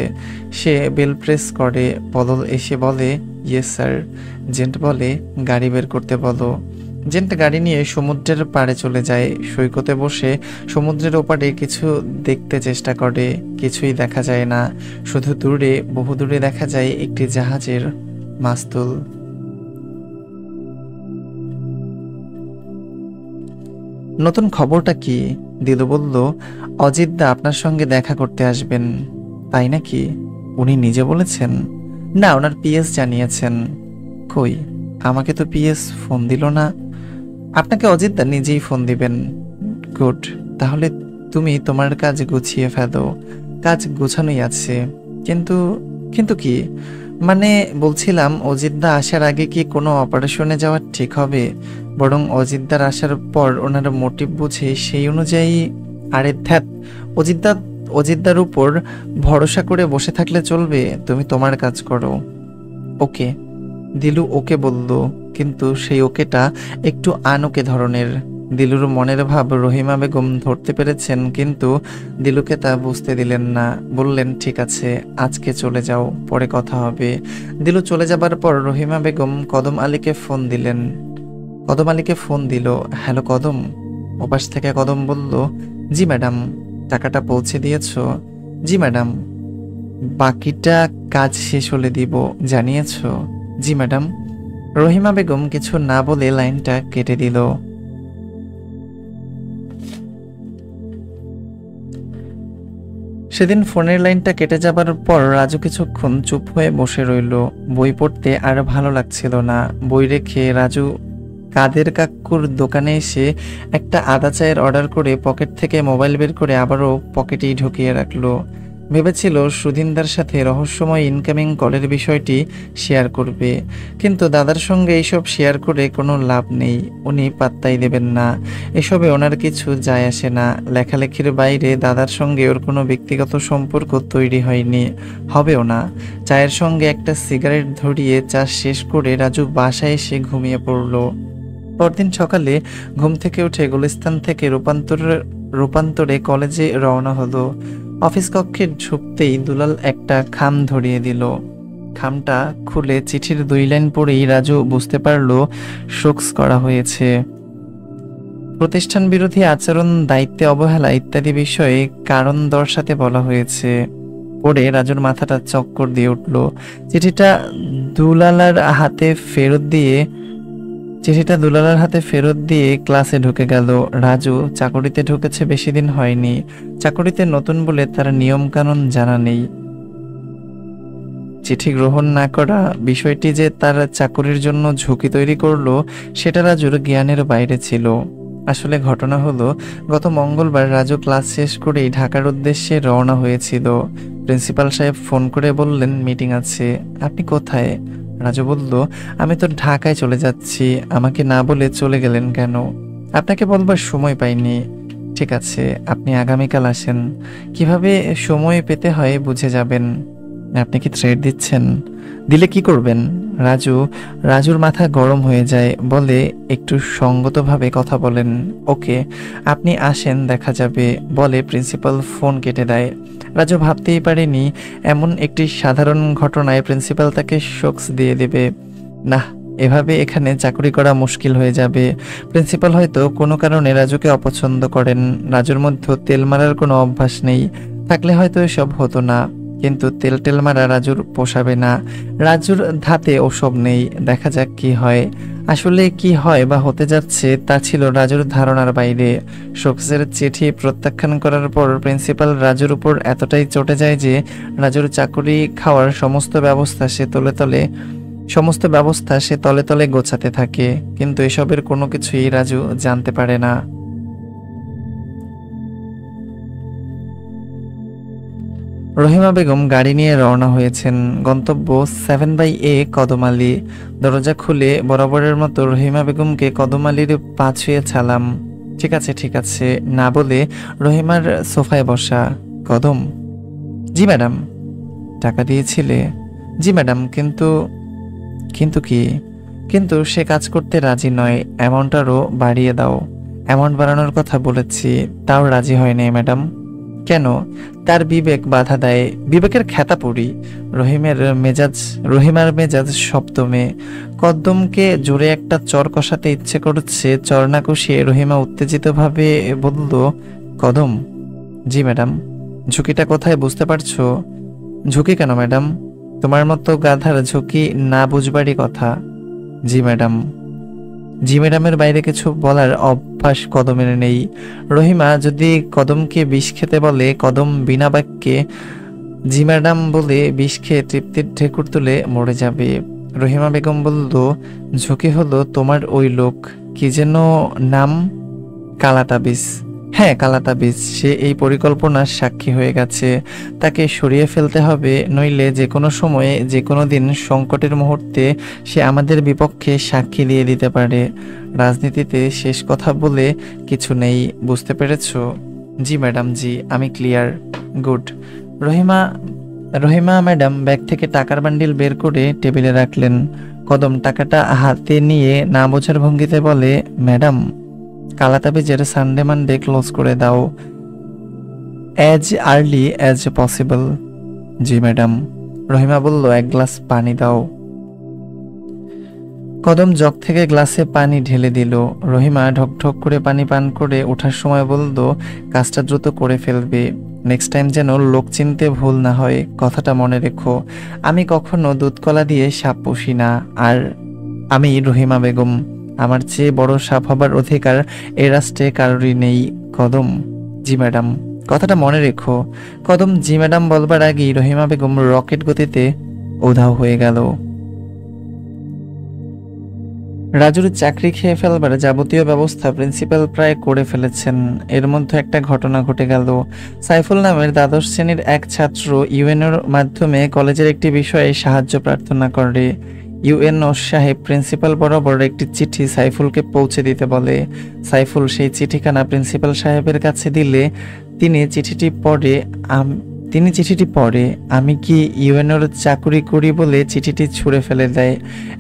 সে বেল প্রেস করে, বদল এসে বলে, ইয়েস স্যার। জেন্ট বলে, গাড়ি বের করতে বলো। জেন্ট গাড়ি নিয়ে সমুদ্রের পাড়ে চলে যায়। সৈকতে বসে সমুদ্রের ওপারে কিছু দেখতে চেষ্টা করে, কিছুই দেখা যায় না। শুধু বহু দূরে দেখা যায় একটি জাহাজের মাস্তুল। নতুন খবরটা কি? দিলু বলল, অজিত দা আপনার সঙ্গে দেখা করতে আসবেন। তাই নাকি? উনি নিজে বলেছেন? না, ওনার পিএস জানিয়েছেন। কই, আমাকে তো পিএস ফোন দিল না। আপনাকে অজিত দা নিজেই ফোন দিবেন। গুড, তাহলে তুমি তোমার কাজ গুছিয়ে ফেলো। কাজ গোছানোই আছে, কিন্তু কিন্তু কি? মানে বলছিলাম, অজিতদা আসার আগে কি কোনো অপারেশনে যাওয়া ঠিক হবে? বরং অজিতদার আসার পর ওনার মোটিভ বুঝে সেই অনুযায়ী। আরে ধ্যাত, অজিতদার উপর ভরসা করে বসে থাকলে চলবে? তুমি তোমার কাজ করো। ওকে। দিলু ওকে বলল, কিন্তু সেই ওকেটা একটু আনওকে ধরনের। দিলুর মনের ভাব রহিমা বেগম ধরতে পেরেছেন, কিন্তু দিলুকে তা বুঝতে দিলেন না। বললেন, ঠিক আছে, আজকে চলে যাও, পরে কথা হবে। দিলু চলে যাবার পর রহিমা বেগম কদম আলীকে ফোন দিলেন। কদম আলীকে ফোন দিল। হ্যালো কদম। ওপাশ থেকে কদম বলল, জি ম্যাডাম। টাকাটা পৌঁছে দিয়েছো? জি ম্যাডাম। বাকিটা কাজ শেষ হলে দিব, জানিয়েছো? জি ম্যাডাম। রহিমা বেগম কিছু না বলে লাইনটা কেটে দিল। সেদিন ফোনের লাইনটা কেটে যাবার পর রাজু কিছুক্ষণ চুপ হয়ে বসে রইল। বই পড়তে আর ভালো লাগছিল না। বই রেখে রাজু কাদের কাকুর দোকানে এসে একটা আদা চায়ের অর্ডার করে পকেট থেকে মোবাইল বের করে আবারও পকেটেই ঢুকিয়ে রাখলো। ভেবেছিল সুধীন্দার সাথে রহস্যময় ইনকামিং কলের বিষয়টি শেয়ার করবে, কিন্তু দাদার সঙ্গে এইসব শেয়ার করে কোনো লাভ নেই। উনি পাত্তাই দেবেন না। এসবে ওনার কিছু যায় আসে না। লেখালেখির বাইরে দাদার সঙ্গে ওর কোনো ব্যক্তিগত সম্পর্ক তৈরি হয়নি, হবেও না। চায়ের সঙ্গে একটা সিগারেট ধরিয়ে চা শেষ করে রাজু বাসায় এসে ঘুমিয়ে পড়ল। পরদিন সকালে ঘুম থেকে উঠে গুলিস্তান থেকে রূপান্তরে কলেজে রওনা হলো। অফিস কক্ষে ঢুকতেই দুলাল একটা খাম ধরিয়ে দিল। খামটা খুলে চিঠির 2 লাইন পড়েই রাজু বুঝতে পারল শোকস করা হয়েছে। প্রতিষ্ঠান বিরোধী আচরণ, দায়িত্বে অবহেলা ইত্যাদি বিষয়ে কারণ দর্শাতে বলা হয়েছে। পড়ে রাজুর মাথাটা চক্কর দিয়ে উঠল। চিঠিটা দুলালার হাতে ফেরত দিয়ে ক্লাসে ঢুকে গেল। রাজু চাকরিতে ঢুকেছে বেশি দিন হয়নি। চাকরিতে নতুন বলে তার নিয়ম কানুন জানা নেই। চিঠি গ্রহণ না করা বিষয়টি যে তার চাকরির জন্য ঝুঁকি তৈরি করলো, সেটা রাজুর জ্ঞানের বাইরে ছিল। আসলে ঘটনা হলো, গত মঙ্গলবার রাজু ক্লাস শেষ করেই ঢাকার উদ্দেশ্যে রওনা হয়েছিল। প্রিন্সিপাল সাহেব ফোন করে বললেন, মিটিং আছে। আপনি কোথায়? রাজু বলল, আমি তো ঢাকায় চলে যাচ্ছি। আমাকে না বলে চলে গেলেন কেন? আপনাকে বলবার সময় পাইনি। ঠিক আছে, আপনি আগামীকাল আসেন। কিভাবে সময় পেতে হয় বুঝে যাবেন। আপনি কি থ্রেট দিচ্ছেন? দিলে কি করবেন? রাজুর মাথা গরম হয়ে যায়। বলে, একটু সঙ্গতভাবে কথা বলেন। ওকে, আপনি আসেন, দেখা যাবে। বলে প্রিন্সিপাল ফোন কেটে দেয়। রাজু ভাবতেই পারেনি এমন একটি সাধারণ ঘটনায় প্রিন্সিপাল তাকে শোকস দিয়ে দেবে। না, এভাবে এখানে চাকরি করা মুশকিল হয়ে যাবে। প্রিন্সিপাল হয়তো কোনো কারণে রাজুকে অপছন্দ করেন। রাজুর মধ্যে তেল মারার কোনো অভ্যাস নেই, থাকলে হয়তো এসব হতো না। কিন্তু তেল মারা রাজুর পোষাবে না। রাজুর ধাতে ওসব নেই। দেখা যাক কি হয়। আসলে কি হয় বা হতে যাচ্ছে তা ছিল রাজুর ধারণার বাইরে। শোকসের চিঠি প্রত্যাখ্যান করার পর প্রিন্সিপাল রাজুর উপর এতটাই চটে যায় যে রাজুর চাকরি খাওয়ার সমস্ত ব্যবস্থা সে তলে তলে গোছাতে থাকে। কিন্তু এসবের কোনো কিছুই রাজু জানতে পারে না। রহিমা বেগম গাড়ি নিয়ে রওনা হয়েছেন। গন্তব্য 7/A কদমালী। দরজা খুলে বরাবরের মতো রহিমা বেগমকে কদমালীর পা ছুঁয়ে ছালাম। ঠিক আছে না বলে রহিমার সোফায় বসা। কদম। জি ম্যাডাম। টাকা দিয়েছিলে? জি ম্যাডাম, কিন্তু কি? কিন্তু সে কাজ করতে রাজি নয়। অ্যামাউন্ট আরও বাড়িয়ে দাও। অ্যামাউন্ট বাড়ানোর কথা বলেছি, তাও রাজি হয়নি ম্যাডাম। কেন? তার বিবেক বাধা দেয়। বিবেকের খ্যাতা পড়ি। রহিমার মেজাজ সপ্তমে। কদ্দমকে জোরে একটা চর কষাতে ইচ্ছে করছে। চর না কষিয়ে রহিমা উত্তেজিতভাবে বলল, কদম। জি ম্যাডাম। ঝুঁকিটা কোথায় বুঝতে পারছো? ঝুঁকি কেন ম্যাডাম? তোমার মতো গাধার ঝুঁকি না বুঝবারই কথা। জি ম্যাডাম। জি ম্যাডামের বাইরে কিছু বলার অভ্যাস কদমের নেই। রহিমা যদি কদমকে বিষ খেতে বলে, কদম বিনা বাক্যে জি ম্যাডাম বলে বিষ খেয়ে তৃপ্তির ঢেকুর তুলে মরে যাবে। রহিমা বেগম বলল, ঝুঁকি হলো তোমার ওই লোক, কি যেন নাম? কালাতাবিজ। হ্যাঁ, কালাতাবিজ। সে এই পরিকল্পনার সাক্ষী হয়ে গেছে। তাকে সরিয়ে ফেলতে হবে, নইলে যে কোনো সময়ে যে কোনো দিন সংকটের মুহূর্তে সে আমাদের বিপক্ষে সাক্ষী দিয়ে দিতে পারে। রাজনীতিতে শেষ কথা বলে কিছু নেই, বুঝতে পেরেছো? জি ম্যাডাম, জি আমি clear. Good. Rahima Rahima madam bag থেকে টাকার বান্ডিল বের করে টেবিলে রাখলেন। কদম টাকাটা হাতে নিয়ে না বোঝার ভঙ্গিতে বলে, ম্যাডাম কালাতাবিজের সানডে মানডে ক্লোজ করে দাও, অ্যাজ আর্লি অ্যাজ পসিবল। জি ম্যাডাম। রহিমা বলল, এক গ্লাস পানি দাও। কদম জগ থেকে গ্লাসে পানি ঢেলে দিল। রহিমা ঢকঢক করে পানি পান করে ওঠার সময় বলল, কাজটা দ্রুত করে ফেলবে, নেক্সট টাইম যেন লোক চিনতে ভুল না হয়, কথাটা মনে রেখো। আমি কখনো দুধকলা দিয়ে সাপ পুষি না, আর আমি রহিমা বেগম, আমার চেয়ে বড় সাপ হবার অধিকার এ রাষ্ট্রে কারোরই নেই। কদম। জি ম্যাডাম, কথাটা মনে রেখো। কদম জি ম্যাডাম বলবার আগেই রহিমা বেগম রকেট গতিতে উধাও হয়ে গেল। রাজুর চাকরি খেয়ে ফেলবার যাবতীয় ব্যবস্থা প্রিন্সিপাল প্রায় করে ফেলেছেন। এর মধ্যে একটা ঘটনা ঘটে গেল। সাইফুল নামের দ্বাদশ শ্রেণীর এক ছাত্র ইউএনওর মাধ্যমে কলেজের একটি বিষয়ে সাহায্য প্রার্থনা করে। ইউএনও সাহেব প্রিন্সিপাল বরাবর একটি চিঠি সাইফুলকে পৌঁছে দিতে বলে। সাইফুল সেই চিঠিখানা প্রিন্সিপাল সাহেবের কাছে দিলে তিনি চিঠিটি পড়ে আমি কি ইউএনওর চাকুরি করি বলে চিঠিটি ছুঁড়ে ফেলে দেয়।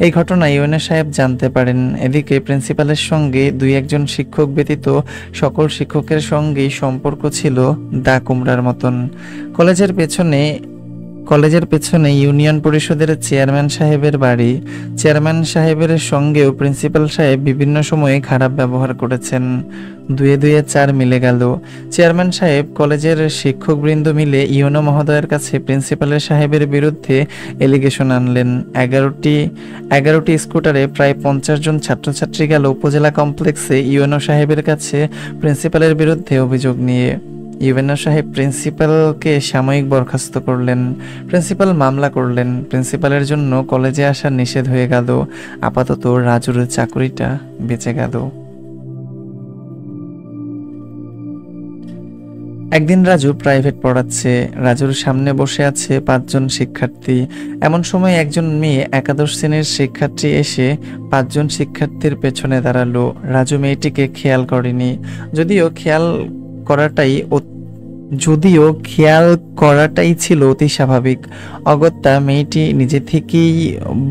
এই ঘটনা ইউএনও সাহেব জানতে পারেন। এদিকে প্রিন্সিপালের সঙ্গে দুই একজন শিক্ষক ব্যতীত সকল শিক্ষকের সঙ্গেই সম্পর্ক ছিল দা কুমড়ার মতন। কলেজের পেছনে ইউনিয়ন পরিষদের চেয়ারম্যান সাহেবের বাড়ি। চেয়ারম্যান সাহেবের সঙ্গেও প্রিন্সিপাল সাহেব বিভিন্ন সময়ে খারাপ ব্যবহার করেছেন। দুয়ে দুয়ে চার মিলে গেল। চেয়ারম্যান সাহেব কলেজের শিক্ষকবৃন্দ মিলে ইউনো মহোদয়ের কাছে প্রিন্সিপালের সাহেবের বিরুদ্ধে এলিগেশন আনলেন। 11টি স্কুটারে প্রায় 50 জন ছাত্রছাত্রী গেল উপজেলা কমপ্লেক্সে ইউনো সাহেবের কাছে প্রিন্সিপালের বিরুদ্ধে অভিযোগ নিয়ে। ইউএনও সাহেব প্রিন্সিপালকে সাময়িক বরখাস্ত করলেন। প্রিন্সিপাল মামলা করলেন। প্রিন্সিপালের জন্য কলেজে আসা নিষেধ হয়ে গেল। আপাতত রাজুর চাকরিটা বেঁচে গেল। একদিন রাজু প্রাইভেট পড়াচ্ছে। রাজুর সামনে বসে আছে 5 জন শিক্ষার্থী। এমন সময় একজন মেয়ে একাদশ শ্রেণীর শিক্ষার্থী এসে 5 জন শিক্ষার্থীর পেছনে দাঁড়ালো। রাজু মেয়েটিকে খেয়াল করেনি, যদিও খেয়াল করাটাই ছিল অতি স্বাভাবিক। অগত্যা মেয়েটি নিজে থেকেই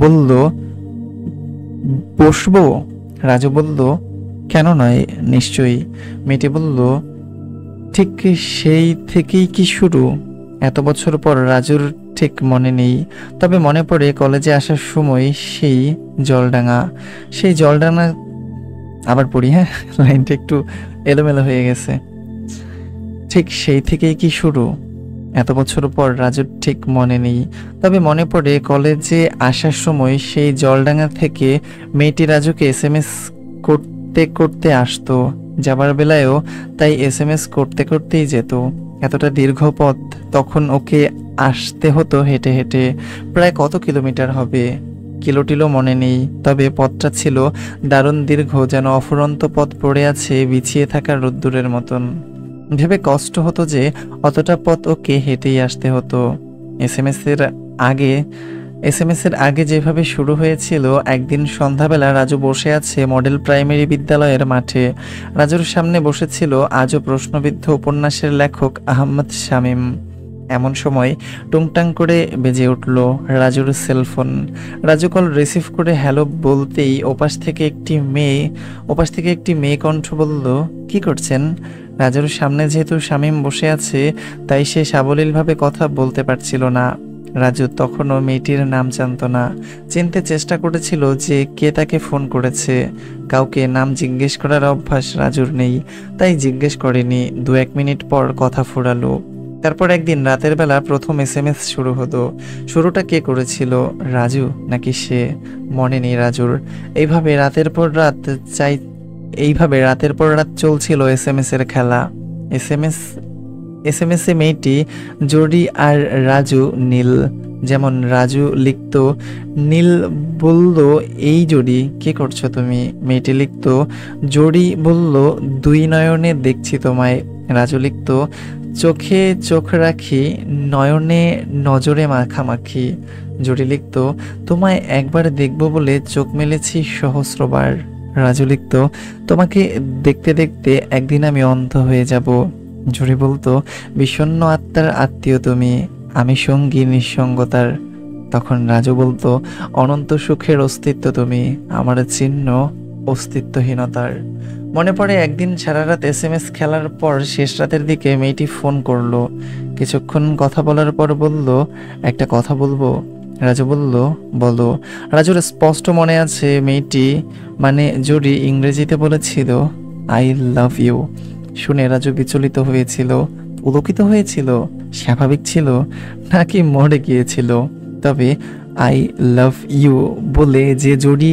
বলল, বসবো? রাজু বলল, কেন নয়, নিশ্চয়ই। মেয়েটি বলল, ঠিক সেই থেকেই কি শুরু? এত বছর পর রাজুর ঠিক মনে নেই, তবে মনে পড়ে কলেজে আসার সময় সেই জলডাঙা আবার পড়ি, হ্যাঁ, লাইনটা একটু এলোমেলো হয়ে গেছে। ঠিক সেই থেকেই কি শুরু? এত বছর পর রাজুর ঠিক মনে নেই, তবে মনে পড়ে কলেজে আসার সময় সেই জলডাঙা থেকে মেয়েটি রাজুকে এসএমএস করতে করতে আসতো। যাবার বেলায়ও তাই এসএমএস করতে করতেই যেত। এতটা দীর্ঘ পথ তখন ওকে আসতে হতো হেঁটে হেঁটে। প্রায় কত কিলোমিটার হবে, কিলোটিলো মনে নেই, তবে পথটা ছিল দারুণ দীর্ঘ, যেন অফুরন্ত পথ পড়ে আছে বিছিয়ে থাকা রোদ্দুরের মতন। ভেবে কষ্ট হতো যে অতটা পথ ওকে হেঁটেই আসতে হতো। এসএমএস এর আগে যেভাবে শুরু হয়েছিল, একদিন সন্ধ্যাবেলা রাজু বসে আছে মডেল প্রাইমারি বিদ্যালয়ের মাঠে। রাজুর সামনে বসেছিল আজও প্রশ্নবিদ্ধ উপন্যাসের লেখক আহমদ শামীম। এমন সময় টুংটাং করে বেজে উঠল রাজুর সেলফোন। রাজু কল রিসিভ করে হ্যালো বলতেই ওপাশ থেকে একটি মেয়ে কণ্ঠ বলল, কি করছেন? রাজুর সামনে যেহেতু শামীম বসে আছে, তাই সে সাবলীলভাবে কথা বলতে পারছিল না। রাজু তখনও মেয়েটির নাম জানত না। চিনতে চেষ্টা করেছিল যে কে তাকে ফোন করেছে। কাউকে নাম জিজ্ঞেস করার অভ্যাস রাজুর নেই, তাই জিজ্ঞেস করেনি। 2-1 মিনিট পর কথা ফুরালো। তারপর একদিন রাতের বেলা প্রথম এসএমএস শুরু হলো। শুরুটা কে করেছিল, রাজু নাকি সে? মনে নেই রাজুর। এইভাবে রাতের পর রাত চলছিল এসএমএস এর খেলা। এসএমএস এ মেয়েটি জোড়ি আর রাজু নীল। যেমন রাজু লিখত, নীল বলল, এই জোড়ি, কি করছো তুমি? মেয়েটি লিখত, জোড়ি বলল, 2 নয়নে দেখছি তোমায়। রাজু লিখত, চোখে চোখ রাখি, নয়নে নজরে মাখামাখি। জোড়ি লিখত, তোমায় একবার দেখব বলে চোখ মেলেছি সহস্রবার। রাজু লিখত, তোমাকে দেখতে দেখতে একদিন আমি অন্ধ হয়ে যাব। জুড়ি বলতো, বিষণ্ণ আত্মার আত্মীয় তুমি, আমি সঙ্গী নিঃসঙ্গতার। তখন রাজু বলতো, অনন্ত সুখের অস্তিত্ব তুমি, আমার চিহ্ন অস্তিত্বহীনতার। মনে পড়ে একদিন সারা রাত SMS খেলার পর শেষ রাতের দিকে মেয়েটি ফোন করলো। কিছুক্ষণ কথা বলার পর বলল, একটা কথা বলবো। রাজু বলল, বলো। রাজুর স্পষ্ট মনে আছে মেয়েটি মানে জুড়ি ইংরেজিতে বলেছিল, আই লাভ ইউ। শুনে রাজু বিচলিত হয়েছিল, পুলকিত হয়েছিল, স্বাভাবিক ছিল, নাকি মরে গিয়েছিল। তবে আই লাভ ইউ বলে যে জুড়ি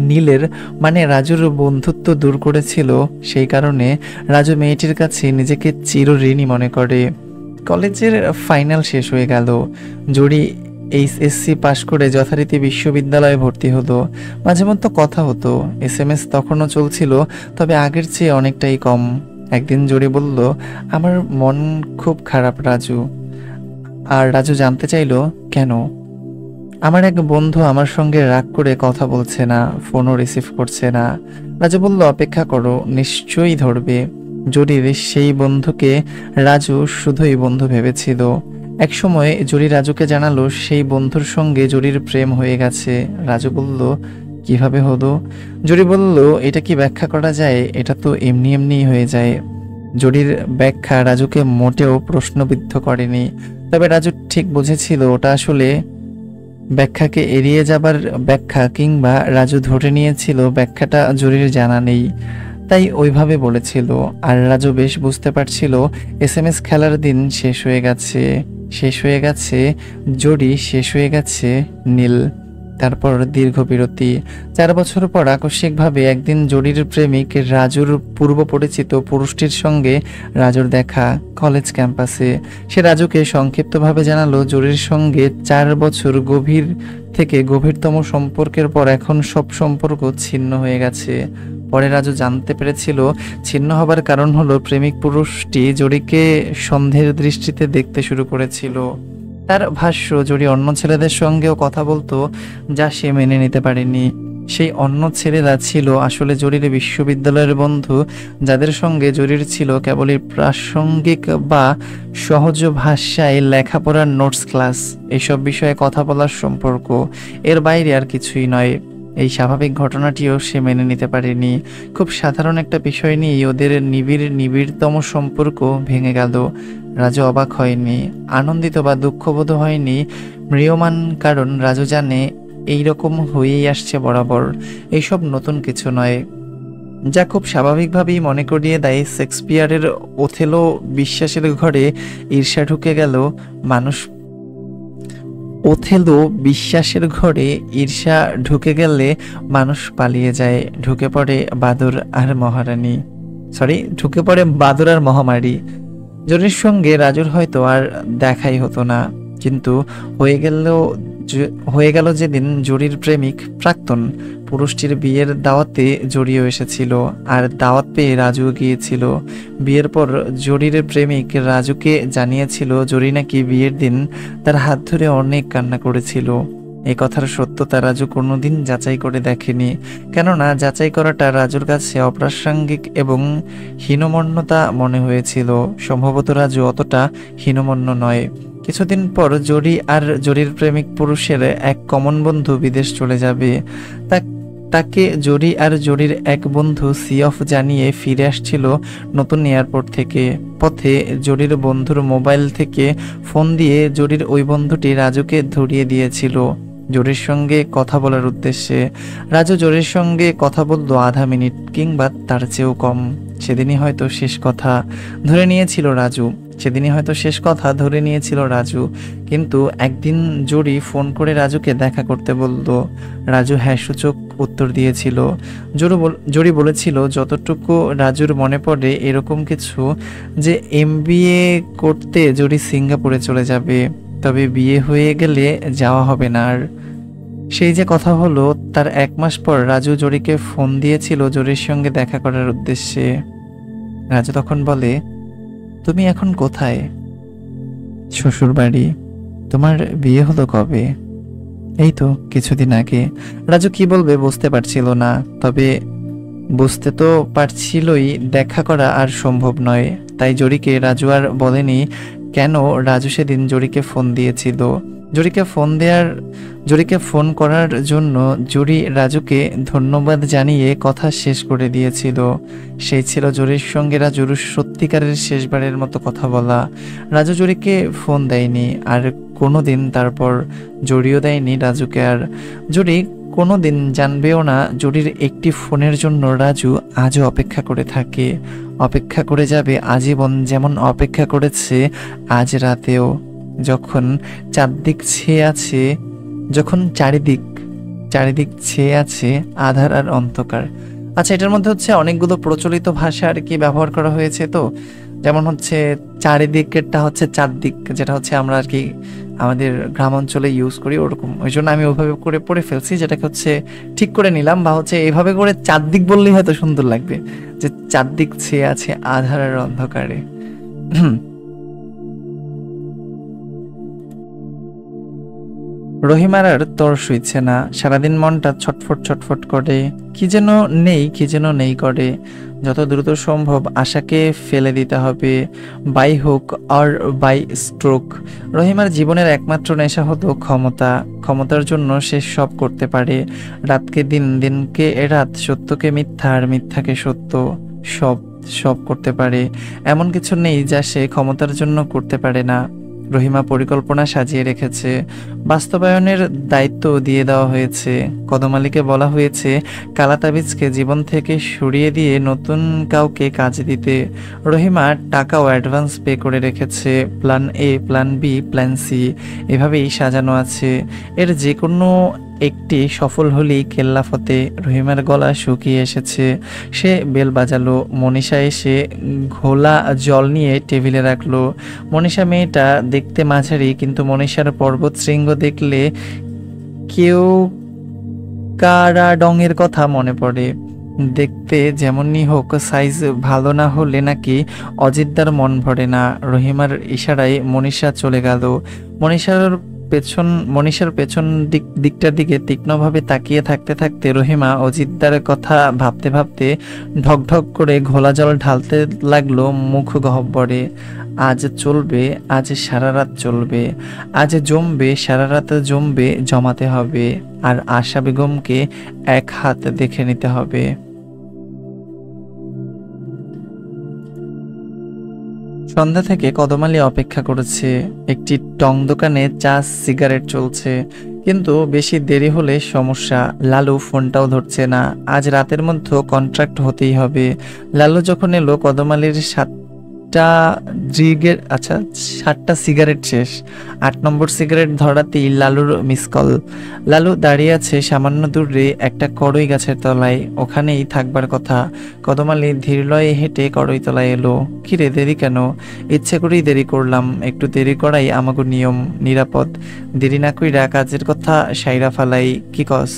নীলের মানে রাজুর বন্ধুত্ব দূর করেছিল, সেই কারণে রাজু মেয়েটির কাছে নিজেকে চিরঋণী মনে করে। কলেজের ফাইনাল শেষ হয়ে গেল। জুড়ি এইচএসসি পাশ করে যথারীতি বিশ্ববিদ্যালয়ে ভর্তি হলো। মাঝে মধ্যে কথা হতো, SMS তখনও চলছিল, তবে আগের চেয়ে অনেকটাই কম। একদিন জুড়ি বলল, আমার মন খুব খারাপ রাজু। আর রাজু জানতে চাইলো, কেন? আমার এক বন্ধু আমার সঙ্গে রাগ করে কথা বলছে না, ফোনও রিসিভ করছে না। রাজু বলল, অপেক্ষা করো, নিশ্চয়ই ধরবে। জুরির সেই বন্ধুকে রাজু শুধুই বন্ধু ভেবেছিল। একসময় জুরি রাজুকে জানালো সেই বন্ধুর সঙ্গে জুরির প্রেম হয়ে গেছে। রাজু বলল, কিভাবে হলো? জুরি বলল, এটা কি ব্যাখ্যা করা যায়? এটা তো এমনি এমনিই হয়ে যায়। জুরির ব্যাখ্যা রাজুকে মোটেও প্রশ্নবিদ্ধ করেনি, তবে রাজু ঠিক বুঝেছিল ওটা আসলে ব্যাখ্যাকে এড়িয়ে যাবার ব্যাখ্যা, কিংবা রাজু ধরে নিয়েছিল ব্যাখ্যাটা জুরির জানা নেই, তাই ওইভাবে বলেছিল। আর রাজু বেশ বুঝতে পারছিল SMS খেলার দিন শেষ হয়ে গেছে, শেষ হয়ে গেছে জুরি, শেষ হয়ে গেছে নীল। তারপর দীর্ঘ বিরতি। 4 বছর পর আকস্মিকভাবে একদিন জুরির প্রেমিক রাজুর পূর্ব পরিচিত পুরুষটির সঙ্গে রাজুর দেখা কলেজ ক্যাম্পাসে। সে রাজুকে সংক্ষিপ্তভাবে জানালো জুরির সঙ্গে 4 বছর গভীর থেকে গভীরতম সম্পর্কের পর এখন সব সম্পর্ক ছিন্ন হয়ে গেছে। পরে রাজু জানতে পেরেছিল ছিন্ন হবার কারণ হলো প্রেমিক পুরুষটি জুরিকে সন্দেহের দৃষ্টিতে দেখতে শুরু করেছিল। তার ভাষ্য, জুরি অন্য ছেলেদের সঙ্গেও কথা বলতো, যা সে মেনে নিতে পারেনি। সেই অন্য ছেলেরা ছিল আসলে জুরির বিশ্ববিদ্যালয়ের বন্ধু, যাদের সঙ্গে জুরির ছিল কেবলই প্রাসঙ্গিক বা সহজ ভাষায় লেখাপড়ার নোটস ক্লাস, এইসব বিষয়ে কথা বলার সম্পর্ক, এর বাইরে আর কিছুই নয়। এই স্বাভাবিক ঘটনাটিও সে মেনে নিতে পারেনি। খুব সাধারণ একটা বিষয় নিয়েই ওদের নিবিড়তম সম্পর্ক ভেঙে গেল। রাজু অবাক হয়নি, আনন্দিত বা দুঃখবোধ হয়নি, ম্রিয়মাণ, কারণ রাজু জানে এইরকম হয়েই আসছে বরাবর, এইসব নতুন কিছু নয়। যা খুব স্বাভাবিকভাবেই মনে করিয়ে দেয় শেক্সপিয়ারের ওথেলো, বিশ্বাসের ঘরে ঈর্ষা ঢুকে গেল মানুষ, ওথেলো বিশ্বাসের ঘরে ঈর্ষা ঢুকে গেলে মানুষ পালিয়ে যায়, ঢুকে পড়ে বাদর আর মহারানী, ঢুকে পড়ে বাদর আর মহামারী। জুরির সঙ্গে রাজুর হয়তো আর দেখাই হতো না, কিন্তু হয়ে গেল যেদিন জুরির প্রেমিক প্রাক্তন পুরুষটির বিয়ের দাওয়াতে জড়িয়ে এসেছিল, আর দাওয়াত পেয়ে রাজু গিয়েছিল। বিয়ের পর জুরির প্রেমিক রাজুকে জানিয়েছিল জুরি নাকি বিয়ের দিন তার হাত ধরে অনেক কান্না করেছিল। এই কথার সত্যতা রাজু কোনোদিন যাচাই করে দেখেনি, কেননা যাচাই করাটা রাজুর কাছে অপ্রাসঙ্গিক এবং হীনমন্যতা মনে হয়েছিল। সম্ভবত রাজু অতটা হীনমন্য নয়। কিছুদিন পর জুরি আর জুরির প্রেমিক পুরুষের এক কমন বন্ধু বিদেশ চলে যাবে। তাকে জুরি আর জুরির এক বন্ধু সি অফ জানিয়ে ফিরে আসছিল নতুন এয়ারপোর্ট থেকে। পথে জুরির বন্ধুর মোবাইল থেকে ফোন দিয়ে জুরির ওই বন্ধুটি রাজুকে ধরিয়ে দিয়েছিল জুরির সঙ্গে কথা বলার উদ্দেশ্যে। রাজু জুরির সঙ্গে কথা বলল আধা মিনিট কিংবা তার চেয়েও কম। সেদিনই হয়তো শেষ কথা ধরে নিয়েছিল রাজু। কিন্তু একদিন জুরি ফোন করে রাজুকে দেখা করতে বলল। রাজু হ্যাঁ সূচক উত্তর দিয়েছিল। জুরি বলেছিল যতটুকু রাজুর মনে পড়ে এরকম কিছু, যে MBA করতে জুরি সিঙ্গাপুরে চলে যাবে, তবে বিয়ে হয়ে গেলে যাওয়া হবে না আর। সেই যে কথা হলো তার 1 মাস পর রাজু জুরিকে ফোন দিয়েছিল জুরির সঙ্গে দেখা করার উদ্দেশ্যে। রাজু তখন বলে, তুমি এখন কোথায়? শ্বশুর বাড়ি। তোমার বিয়ে হলো কবে? এই তো কিছুদিন আগে। রাজু কি বলবে বুঝতে পারছিল না, তবে বুঝতে তো পারছিলই দেখা করা আর সম্ভব নয়। তাই জরিকে রাজু আর বলেনি কেন রাজু সেদিন জরিকে ফোন দিয়েছিল। জরিকে ফোন করার জন্য জরি রাজুকে ধন্যবাদ জানিয়ে কথা শেষ করে দিয়েছিল। সেই ছিল জরির সঙ্গে রাজুর সত্যিকারের শেষবারের মতো কথা বলা। রাজু জরিকে ফোন দেয়নি আর কোনোদিন, তারপর জরিও দেয়নি রাজুকে। আর জরি কোনোদিন জানবেও না জরির একটি ফোনের জন্য রাজু আজও অপেক্ষা করে থাকে, অপেক্ষা করে যাবে আজীবন, যেমন অপেক্ষা করেছে আজ রাতেও, যখন চারিদিক ছেয়ে আছে আধার আর অন্ধকার। আচ্ছা, এটার মধ্যে হচ্ছে অনেকগুলো প্রচলিত ভাষা আর কি ব্যবহার করা হয়েছে। তো যেমন হচ্ছে চারিদিকেরটা হচ্ছে চারদিক, যেটা হচ্ছে আমরা আর কি আমাদের গ্রাম অঞ্চলে ইউজ করি ওরকম, ওই জন্য আমি ওইভাবে করে পড়ে ফেলছি, যেটাকে হচ্ছে ঠিক করে নিলাম। বা হচ্ছে এইভাবে করে চারদিক বললেই হয়তো সুন্দর লাগবে, যে চারদিক ছেয়ে আছে আধার আর অন্ধকারে। রহিমার আর তর সইছে না, সারাদিন মনটা ছটফট ছটফট করে, কি যেন নেই করে। যত দ্রুত সম্ভব আশাকে ফেলে দিতে হবে, বাই হুক আর বাই স্ট্রোক। রহিমার জীবনের একমাত্র নেশা হতো ক্ষমতার জন্য সে সব করতে পারে, রাতকে দিন, দিনকে রাত, সত্যকে মিথ্যা আর মিথ্যাকে সত্য, সব সব করতে পারে। এমন কিছু নেই যা সে ক্ষমতার জন্য করতে পারে না। রহিমা পরিকল্পনা সাজিয়ে রেখেছে, বাস্তবায়নের দায়িত্ব দিয়ে দেওয়া হয়েছে। কদম আলীকে বলা হয়েছে কালা তাবিজকে জীবন থেকে সরিয়ে দিয়ে নতুন কাউকে কাজ দিতে। রহিমা টাকাও অ্যাডভান্স পে করে রেখেছে। Plan A, plan B, plan C এভাবেই সাজানো আছে। এর যে কোনো একটি সফল হলেই কেল্লাফতে। রহিমার গলা শুকিয়ে এসেছে, সে বেল বাজালো। মনীষা এসে ঘোলা জল নিয়ে টেবিলে রাখলো। মনীষা মেয়েটা দেখতে মাঝারি, কিন্তু মনীষার পর্বত শৃঙ্গ দেখলে কেউ কারাডঙের কথা মনে পড়ে। দেখতে যেমনই হোক, সাইজ ভালো না হলে নাকি অজিতদার মন ভরে না। রহিমার ইশারায় মনীষা চলে গেল। মনীষার পেছন দিকটার দিকে তীক্ষ্ণভাবে তাকিয়ে থাকতে থাকতে রহিমা অজিতদার কথা ভাবতে ভাবতে ঢকঢক করে ঘোলা জল ঢালতে লাগলো মুখ গহ্বরে। আজ চলবে, আজ সারা রাত চলবে, আজ জমবে, সারা রাত জমাতে হবে। আর আশা বেগমকে এক হাত দেখে নিতে হবে। সন্ধ্যা থেকে কদম আলী অপেক্ষা করেছে। একটি টং দোকানে চা সিগারেট চলছে, কিন্তু বেশি দেরি হলে সমস্যা। লালু ফোনটাও ধরছে না। আজ রাতের মধ্যে কন্ট্রাক্ট হতেই হবে। লালু যখন এলো, কদম আলীর 7টা সিগারেট শেষ। 8 নম্বর সিগারেট ধরাতেই লালুর মিস কল। লালু দাঁড়িয়ে আছে সামান্য দূরে একটা কড়ই গাছের তলায়, ওখানেই থাকবার কথা। কদম আলী ধীরলয়ে হেঁটে কড়ই তলায় এলো। কিরে, দেরি কেন? ইচ্ছে করেই দেরি করলাম, একটু দেরি করাই আমাগো নিয়ম, নিরাপদ। দেরি না কইরা কাজের কথা সাইরা ফালাই। কি কস?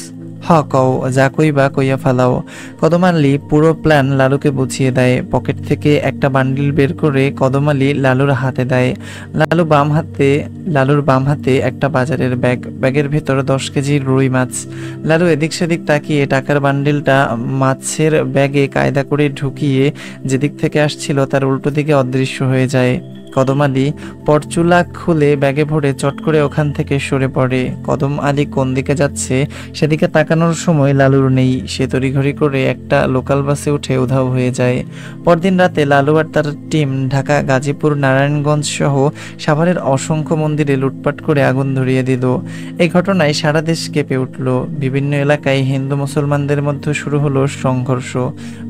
হ কও, যা কইবা কইয়া ফালাও। কদম আলী পুরো প্ল্যান লালুকে বুঝিয়ে দেয়। পকেট থেকে একটা বান্ডিল বের করে কদম আলী লালুর হাতে দেয়। লালুর বাম হাতে একটা বাজারের ব্যাগ, ব্যাগের ভেতর 10 কেজি রুই মাছ। লালু এদিক সেদিক তাকিয়ে টাকার বান্ডিলটা মাছের ব্যাগে কায়দা করে ঢুকিয়ে যেদিক থেকে আসছিল তার উল্টো দিকে অদৃশ্য হয়ে যায়। কদম আলী পরচুলা খুলে ব্যাগে ভরে চট করে ওখান থেকে সরে পড়ে। কদম আলী কোন দিকে যাচ্ছে সেদিকে তাকানোর সময় লালুর নেই। সে তড়িঘড়ি করে একটা লোকাল বাসে উঠে উধাও হয়ে যায়। পরদিন রাতে লালু আর তার টিম ঢাকা, গাজীপুর, নারায়ণগঞ্জ সহ সাভারের অসংখ্য মন্দিরে লুটপাট করে আগুন ধরিয়ে দিল। এই ঘটনায় সারা দেশ কেঁপে উঠল। বিভিন্ন এলাকায় হিন্দু মুসলমানদের মধ্যে শুরু হলো সংঘর্ষ।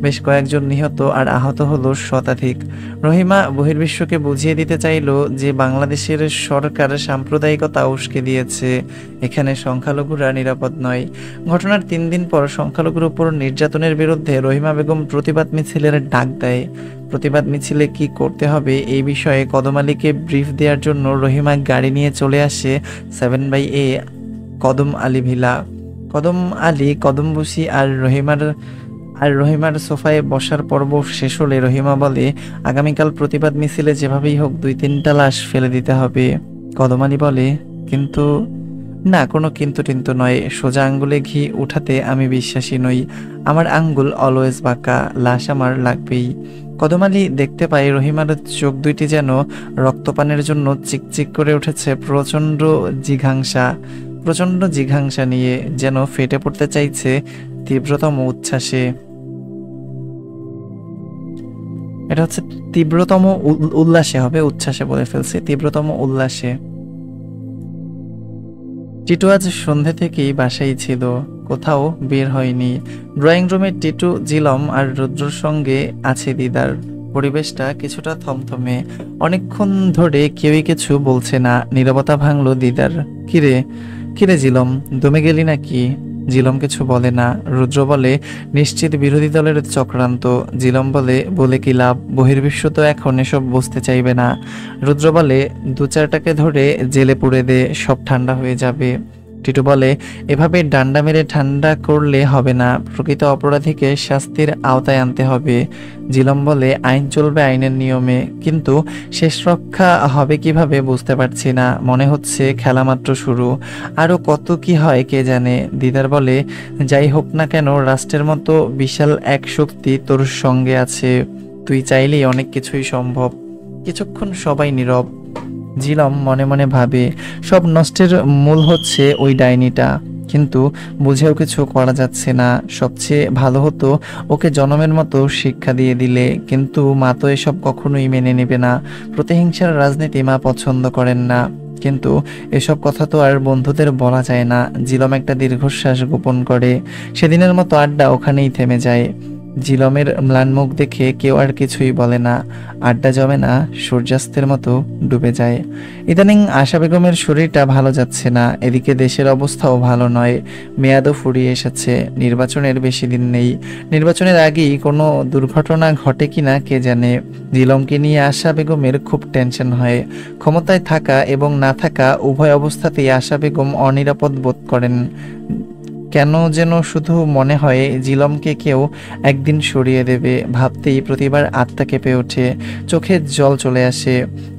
বেশ কয়েকজন নিহত আর আহত হলো শতাধিক। রহিমা বহির্বিশ্বকে বুঝিয়ে দিতে চাইল যে বাংলাদেশের সরকার সাম্প্রদায়িকতা উস্কে দিয়েছে, এখানে সংখ্যালঘুরা নিরাপদ নয়। ঘটনার 3 দিন পর সংখ্যালঘুর উপর নির্যাতনের বিরুদ্ধে রহিমা বেগম প্রতিবাদ মিছিলের ডাক দেয়। প্রতিবাদ মিছিলে কি করতে হবে এই বিষয়ে কদম আলীকে ব্রিফ দেওয়ার জন্য রহিমা গাড়ি নিয়ে চলে আসে 7/A কদম আলী ভিলা। কদম আলী কদম বসি আর রহিমার সোফায় বসার পর্ব শেষ হলে রহিমা বলে, আগামীকাল প্রতিবাদ মিছিলে যেভাবেই হোক 2-3টা লাশ ফেলে দিতে হবে। কদম আলী বলে, কিন্তু না, কোনো কিন্তু টিন্তু নয়। সোজা আঙ্গুলে ঘি উঠাতে আমি বিশ্বাসী নই। আমার আঙ্গুল অলওয়েজ বাঁকা, লাশ আমার লাগবেই। কদম আলী দেখতে পায় রহিমার চোখ দুইটি যেন রক্তপানের জন্য চিকচিক করে উঠেছে প্রচণ্ড জিঘাংসা নিয়ে, যেন ফেটে পড়তে চাইছে তীব্রতম উচ্ছ্বাসে। এটা হচ্ছে তীব্রতম উল্লাসে হবে, উচ্ছ্বাসে বলে ফেলছে, তীব্রতম উল্লাসে। টিটু আজ সন্ধে থেকেই বাসায় ছিল, কোথাও বের হয়নি। ড্রয়িং রুমে টিটু, জিলম আর রুদ্রর সঙ্গে আছে দিদার। পরিবেশটা কিছুটা থমথমে, অনেকক্ষণ ধরে কেউই কিছু বলছে না। নীরবতা ভাঙলো দিদার। কিরে কিরে জিলম, দমে গেলি নাকি? জিলম কিছু বলে না। রুদ্র বলে, নিশ্চিত বিরোধী দলের চক্রান্ত। জিলম বলে কি লাভ, বহির্বিশ্ব তো এখন এসব বুঝতে চাইবে না। রুদ্র বলে, 2-4টাকে ধরে জেলে পুরে দে, সব ঠান্ডা হয়ে যাবে। টিটু বলে, এভাবে ডান্ডা মেরে ঠান্ডা করলে হবে না, প্রকৃত অপরাধীকে শাস্তির আওতায় আনতে হবে। জিলম বলে, আইন চলবে আইনের নিয়মে, কিন্তু শেষ রক্ষা হবে কিভাবে বুঝতে পারছি না, মনে হচ্ছে খেলা মাত্র শুরু, আরো কত কি হয় কে জানে। দিদার বলে, যাই হোক না কেন, রাষ্ট্রের মতো বিশাল এক শক্তি তোর সঙ্গে আছে, তুই চাইলেই অনেক কিছুই সম্ভব। কিছুক্ষণ সবাই নীরব। জিলম মনে মনে ভাবে, সব নষ্টের মূল হচ্ছে ওই ডাইনিটা, কিন্তু বুঝেও কিছু করা যাচ্ছে না। সবচেয়ে ভালো হতো ওকে জনমের মতো শিক্ষা দিয়ে দিলে, কিন্তু মা তো এসব কখনোই মেনে নেবে না। প্রতিহিংসার রাজনীতি মা পছন্দ করেন না, কিন্তু এসব কথা তো আর বন্ধুদের বলা যায় না। জিলম একটা দীর্ঘশ্বাস গোপন করে। সেদিনের মতো আড্ডা ওখানেই থেমে যায়। জিলমের ম্লান মুখ দেখে কেউ আর কিছুই বলে না। আড্ডা জমে না, সূর্যাস্তের মতো ডুবে যায়। ইদানিং আশা বেগমের শরীরটা ভালো যাচ্ছে না, এদিকে দেশের অবস্থাও ভালো নয়, মেয়াদও ফুরিয়ে এসেছে, নির্বাচনের বেশি দিন নেই। নির্বাচনের আগেই কোনো দুর্ঘটনা ঘটে কিনা কে জানে। জিলমকে নিয়ে আশা বেগমের খুব টেনশন হয়। ক্ষমতায় থাকা এবং না থাকা উভয় অবস্থাতেই আশা বেগম অনিরাপদ বোধ করেন। কেন যেন শুধু মনে হয় জিলমকে কেউ একদিন সরিয়ে দেবে, ভাবতেই প্রতিবার আত্মা কেঁপে ওঠে, চোখে জল চলে আসে।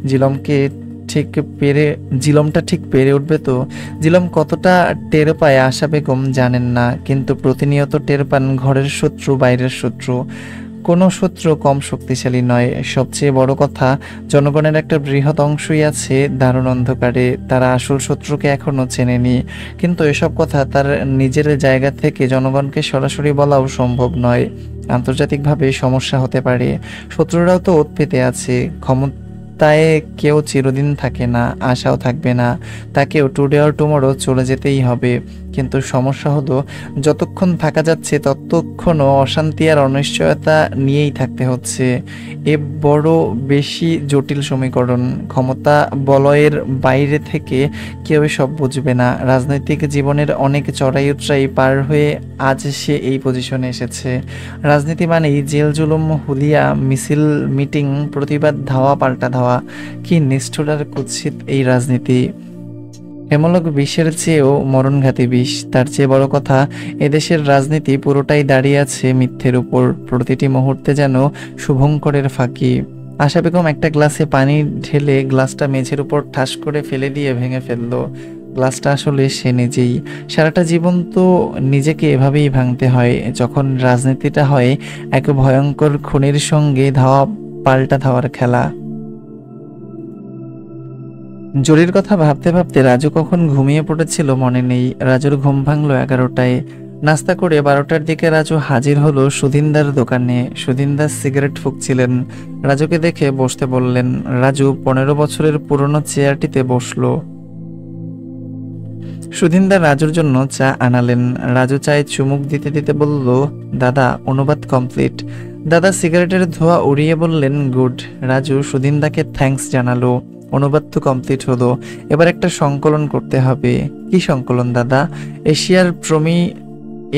জিলমটা ঠিক পেরে উঠবে তো? জিলম কতটা টের পায় আশা বেগম জানেন না, কিন্তু প্রতিনিয়ত টের পান ঘরের শত্রু বাইরের শত্রু। কোনো শত্রু কম শক্তিশালী নয়। সবচেয়ে বড় কথা, জনগণের একটা বৃহৎ অংশই আছে দারুণ অন্ধকারে, তারা আসল শত্রুকে এখনো চেনেনি। কিন্তু এসব কথা তার নিজের জায়গা থেকে জনগণকে সরাসরি বলাও সম্ভব নয়, আন্তর্জাতিকভাবে সমস্যা হতে পারে। শত্রুরাও তো ওৎ পেতে আছে। ক্ষমতায় কেউ চিরদিন থাকে না, আশাও থাকবে না, তাকেও টুডে অর টুমরো চলে যেতেই হবে। কিন্তু সমস্যা হলো, যতক্ষণ থাকা যাচ্ছে ততক্ষণও অশান্তি আর অনিশ্চয়তা নিয়েই থাকতে হচ্ছে। এ বড় বেশি জটিল সমীকরণ। ক্ষমতা বলয়ের বাইরে থেকে কেউ সব বুঝবে না। রাজনৈতিক জীবনের অনেক চড়াই উতরাই পার হয়ে আজ সে এই পজিশনে এসেছে। রাজনীতি মানেই জেল জুলুম, হুলিয়া, মিছিল, মিটিং, প্রতিবাদ, ধাওয়া পাল্টা ধাওয়া। কি নিষ্ঠুর আর কুৎসিত এই রাজনীতি! হেমলক বিষের চেয়েও মরণঘাতী বিষ। তার চেয়ে বড় কথা, এদেশের রাজনীতি পুরোটাই দাঁড়িয়ে আছে মিথ্যের উপর। প্রতিটি মুহূর্তে যেন শুভঙ্করের ফাঁকি। আশা বেগম একটা গ্লাসে পানি ঢেলে গ্লাসটা মেঝের উপর ঠাস করে ফেলে দিয়ে ভেঙে ফেললো। গ্লাসটা আসলে সে নিজেই। সারাটা জীবন তো নিজেকে এভাবেই ভাঙতে হয়, যখন রাজনীতিটা হয় এক ভয়ঙ্কর খুনির সঙ্গে ধাওয়া পাল্টা ধাওয়ার খেলা। জরির কথা ভাবতে ভাবতে রাজু কখন ঘুমিয়ে পড়েছিল মনে নেই। রাজুর ঘুম ভাঙলো 11টায়। নাস্তা করে 12টার দিকে রাজু হাজির হলো সুধীনদার দোকানে। সুধীনদার সিগারেট ফুঁকছিলেন। রাজুকে দেখে বসতে বললেন। রাজু 15 বছরের পুরনো চেয়ারটিতে বসলো। সুধীনদার রাজুর জন্য চা আনালেন। রাজু চায়ে চুমুক দিতে দিতে বলল, দাদা, অনুবাদ কমপ্লিট। দাদা সিগারেটের ধোঁয়া উড়িয়ে বললেন, গুড। রাজু সুধীনদাকে থ্যাঙ্কস জানালো। অনুবাদ তো কমপ্লিট হলো, এবার একটা সংকলন করতে হবে। কি সংকলন দাদা?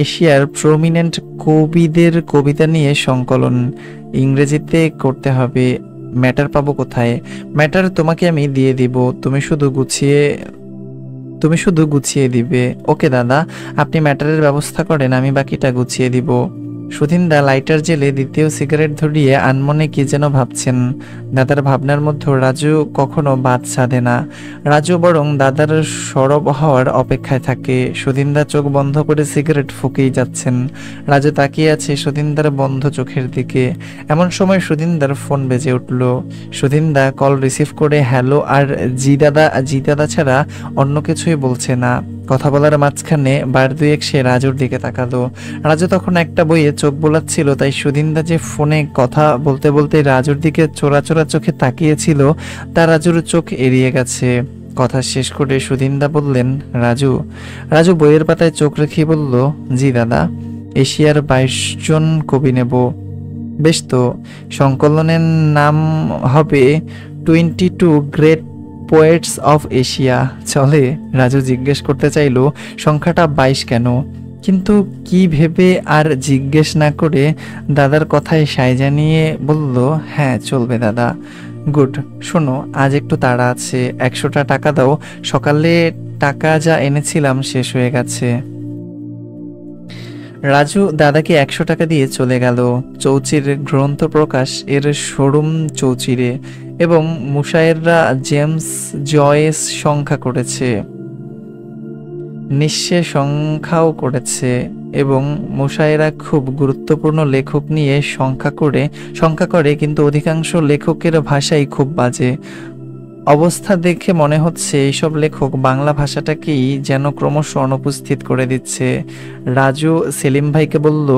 এশিয়ার প্রমিনেন্ট কবিদের কবিতা নিয়ে সংকলন, ইংরেজিতে করতে হবে। ম্যাটার পাবো কোথায়? ম্যাটার তোমাকে আমি দিয়ে দিব, তুমি শুধু গুছিয়ে দিবে। ওকে দাদা, আপনি ম্যাটারের ব্যবস্থা করেন, আমি বাকিটা গুছিয়ে দিব। সুধীন্দা লাইটার জেলে দ্বিতীয় সিগারেট ধরিয়ে আনমনে কি যেন ভাবছেন। দাদার ভাবনার মধ্যে রাজু কখনো বাদ সাধে না। রাজু বরং দাদার সরব হওয়ার অপেক্ষায় থাকে। সুধীন্দা চোখ বন্ধ করে সিগারেট ফুঁকেই যাচ্ছেন। রাজু তাকিয়ে আছে সুধীন্দার বন্ধ চোখের দিকে। এমন সময় সুধীন্দার ফোন বেজে উঠল। সুধীন্দা কল রিসিভ করে হ্যালো আর জি দাদা ছাড়া অন্য কিছুই বলছে না। কথা বলার মাঝখানে বার দুয়েক সে রাজুর দিকে তাকালো। রাজু তখন একটা বইয়ে চোখ বোলাচ্ছিল, তাই সুধীন্দা যে ফোনে কথা বলতে বলতে রাজুর দিকে চোরা চোরা চোখে তাকিয়েছিল তা রাজুর চোখ এড়িয়ে গেছে। কথা শেষ করে সুধীন্দা বললেন, রাজু। রাজু বইয়ের পাতায় চোখ রেখে বলল, জি দাদা। এশিয়ার 22 জন কবি নেব। বেশ তো, সংকলনের নাম হবে 22 গ্রেট পোয়েটস অফ এশিয়া। চলে? রাজু জিজ্ঞেস করতে চাইল সংখ্যাটা 22 কেন, কিন্তু কি ভেবে আর জিজ্ঞেস না করে দাদার কথায় সায় জানিয়ে বলল, হ্যাঁ চলবে দাদা। গুড। শোনো, আজ একটু তাড়া আছে, 100টা টাকা দাও। সকালে টাকা যা এনেছিলাম শেষ হয়ে গেছে। রাজু দাদাকে 100 টাকা দিয়ে চলে গেল। চৌচির গ্রন্থ প্রকাশ এর শোরুম চৌচিরে, এবং মুশায়েররা জেমস জয়েস সংখ্যা করেছে, নিঃস্বে সংখ্যাও করেছে, এবং মুশায়েরা খুব গুরুত্বপূর্ণ লেখক নিয়ে সংখ্যা করে, কিন্তু অধিকাংশ লেখকের ভাষাই খুব বাজে। অবস্থা দেখে মনে হচ্ছে এইসব লেখক বাংলা ভাষাটাকেই যেন ক্রমশ অনুপস্থিত করে দিচ্ছে। রাজু সেলিম ভাইকে বলল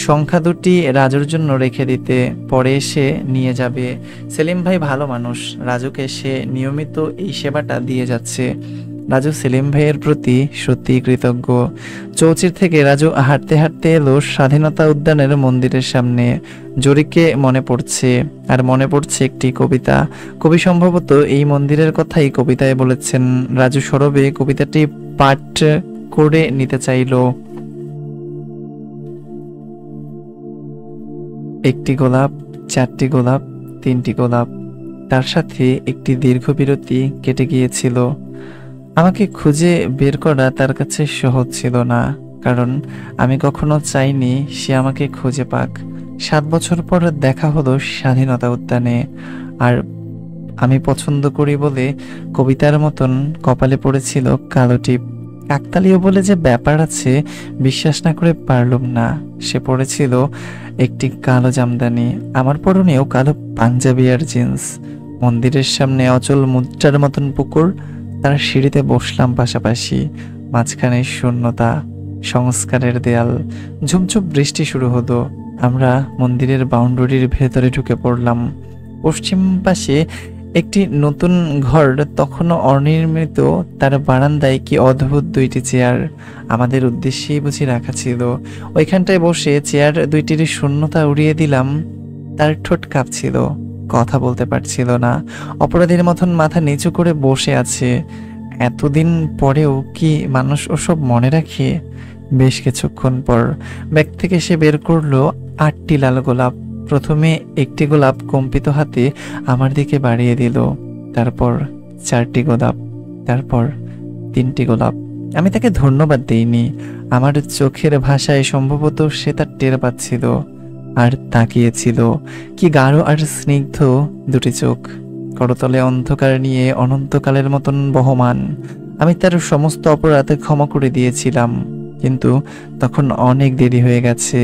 সংখ্যা দুটি রাজুর জন্য রেখে দিতে, পরে এসে নিয়ে যাবে। সেলিম ভাই ভালো মানুষ, রাজুকে সে নিয়মিত এই সেবাটা দিয়ে যাচ্ছে। রাজু সেলিম ভাইয়ের প্রতি সত্যিই কৃতজ্ঞ। চৌচির থেকে রাজু হাঁটতে হাঁটতে এলো স্বাধীনতা উদ্যানের মন্দিরের সামনে। জরিকে মনে পড়ছে, আর মনে পড়ছে একটি কবিতা। কবি সম্ভবত এই মন্দিরের কথাই কবিতায় বলেছেন। রাজু সরবে কবিতাটি পাঠ করে নিতে চাইল। একটি গোলাপ, 4টি গোলাপ, 3টি গোলাপ। তার সাথে একটি দীর্ঘ বিরতি কেটে গিয়েছিল। আমাকে খুঁজে বের করা তার কাছে সহজ ছিল না, কারণ আমি কখনো চাইনি সে আমাকে খুঁজে পাক। 7 বছর পর দেখা হলো স্বাধীনতা উদ্যানে, আর আমি পছন্দ করি বলে কবিতার মতন কপালে পড়েছিল কালো টিপ। কাকতালীয় বলে যে ব্যাপার আছে, বিশ্বাস না করে পারলুম না। সে পড়েছিল একটি কালো জামদানি, আমার পরনেও কালো পাঞ্জাবি আর জিন্স। মন্দিরের সামনে অচল মুদ্রার মতন পুকুর, তার সিঁড়িতে বসলাম পাশাপাশি। মাঝখানে শূন্যতা, সংস্কারের দেয়াল। ঝুমঝুম বৃষ্টি শুরু হলো। আমরা মন্দিরের বাউন্ডারির ভেতরে ঢুকে পড়লাম। পশ্চিম পাশে একটি নতুন ঘর তখনও অনির্মিত, তার বারান্দায় কি অদ্ভুত 2টি চেয়ার আমাদের উদ্দেশ্যেই বুঝি রাখা ছিল। ওইখানটায় বসে চেয়ার 2টির শূন্যতা উড়িয়ে দিলাম। তার ঠোঁট কাঁপছিল, কথা বলতে পারছিল না, অপরাধীর মতন মাথা নিচু করে বসে আছে। এতদিন পরেও কি মানুষ ওসব মনে রাখে? বেশ কিছুক্ষণ পর ব্যাগ থেকে সে বের করলো 8টি লাল গোলাপ। প্রথমে একটি গোলাপ কম্পিত হাতে আমার দিকে বাড়িয়ে দিল, তারপর 4টি গোলাপ, তারপর 3টি গোলাপ। আমি তাকে ধন্যবাদ দেইনি। আমার চোখের ভাষায় সম্ভবত সে তার টের পাচ্ছিল, আর তাকিয়েছিল। কি গাঢ় আর স্নিগ্ধ 2টি চোখ, করতলে অন্ধকার নিয়ে অনন্তকালের মতন বহমান। আমি তার সমস্ত অপরাধ ক্ষমা করে দিয়েছিলাম, কিন্তু তখন অনেক দেরি হয়ে গেছে।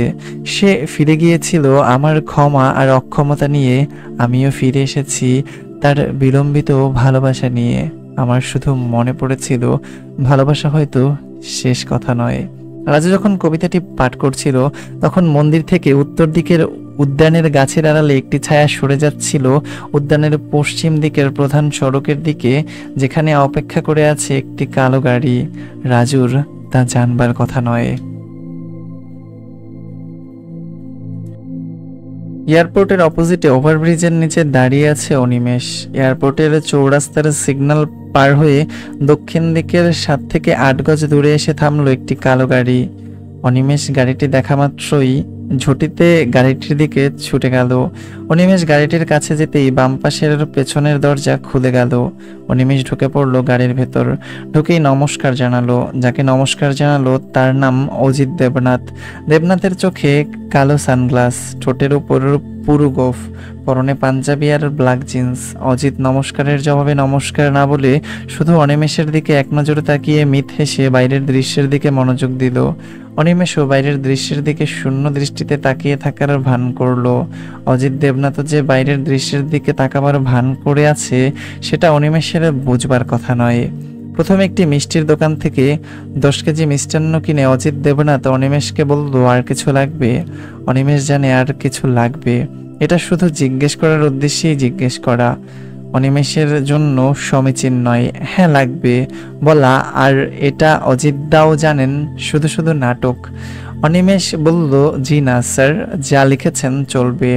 সে ফিরে গিয়েছিল আমার ক্ষমা আর অক্ষমতা নিয়ে, আমিও ফিরে এসেছি তার বিলম্বিত ভালোবাসা নিয়ে। আমার শুধু মনে পড়েছিল ভালোবাসা হয়তো শেষ কথা নয়। রাজু যখন কবিতাটি পাঠ করছিল তখন মন্দির থেকে উত্তর দিকের উদ্যানের গাছের আড়ালে একটি ছায়া সরে যাচ্ছিল উদ্যানের পশ্চিম দিকের প্রধান সড়কের দিকে, যেখানে অপেক্ষা করে আছে একটি কালো গাড়ি। রাজুর তা জানবার কথা নয়। এয়ারপোর্টের অপোজিটে ওভারব্রিজের নিচে দাঁড়িয়ে আছে অনিমেষ। এয়ারপোর্টের চৌরাস্তার সিগন্যাল পার হয়ে দক্ষিণ দিকের 7 থেকে 8 গজ দূরে এসে থামলো একটি কালো গাড়ি। অনিমেষ গাড়িটি দেখা মাত্রই ঝুঁটিতে গাড়িটির দিকে ছুটে গেল। অনিমেষ গাড়িটির কাছে যেতেই বাম পাশের পেছনের দরজা খুলে গেল। অনিমেষ ঢুকে পড়ল গাড়ির ভেতর। ঢুকেই নমস্কার জানালো। যাকে নমস্কার জানালো তার নাম অজিত দেবনাথ। দেবনাথের চোখে কালো সানগ্লাস, ঠোঁটের উপর পুরু গোফ, পরনে পাঞ্জাবি আর ব্ল্যাক জিন্স। অজিত নমস্কারের জবাবে নমস্কার না বলে শুধু অনিমেষের দিকে এক নজরে তাকিয়ে মিত হেসে বাইরের দৃশ্যের দিকে মনোযোগ দিল। অনিমেষও বাইরের দৃশ্যের দিকে শূন্য দৃষ্টিতে তাকিয়ে থাকার ভান করলো। অজিত দেবনাথ যে বাইরের দৃশ্যের দিকে তাকাবার ভান করে আছে সেটা অনিমেষের বুঝবার কথা নয়। প্রথমে একটি মিষ্টির দোকান থেকে 10 কেজি মিষ্টান্ন কিনে অজিত দেবনাথ অনিমেষকে বলল, আর কিছু লাগবে? অনিমেষ জানে আর কিছু লাগবে। এটা শুধু জিজ্ঞেস করার উদ্দেশ্যেই জিজ্ঞেস করা। অনিমেষের জন্য সমীচীন নয় হ্যাঁ লাগবে বলা, আর এটা অজিতদাও জানেন শুধু শুধু নাটক। অনিমেষ বলল, জি না স্যার, যা লিখেছেন চলবে।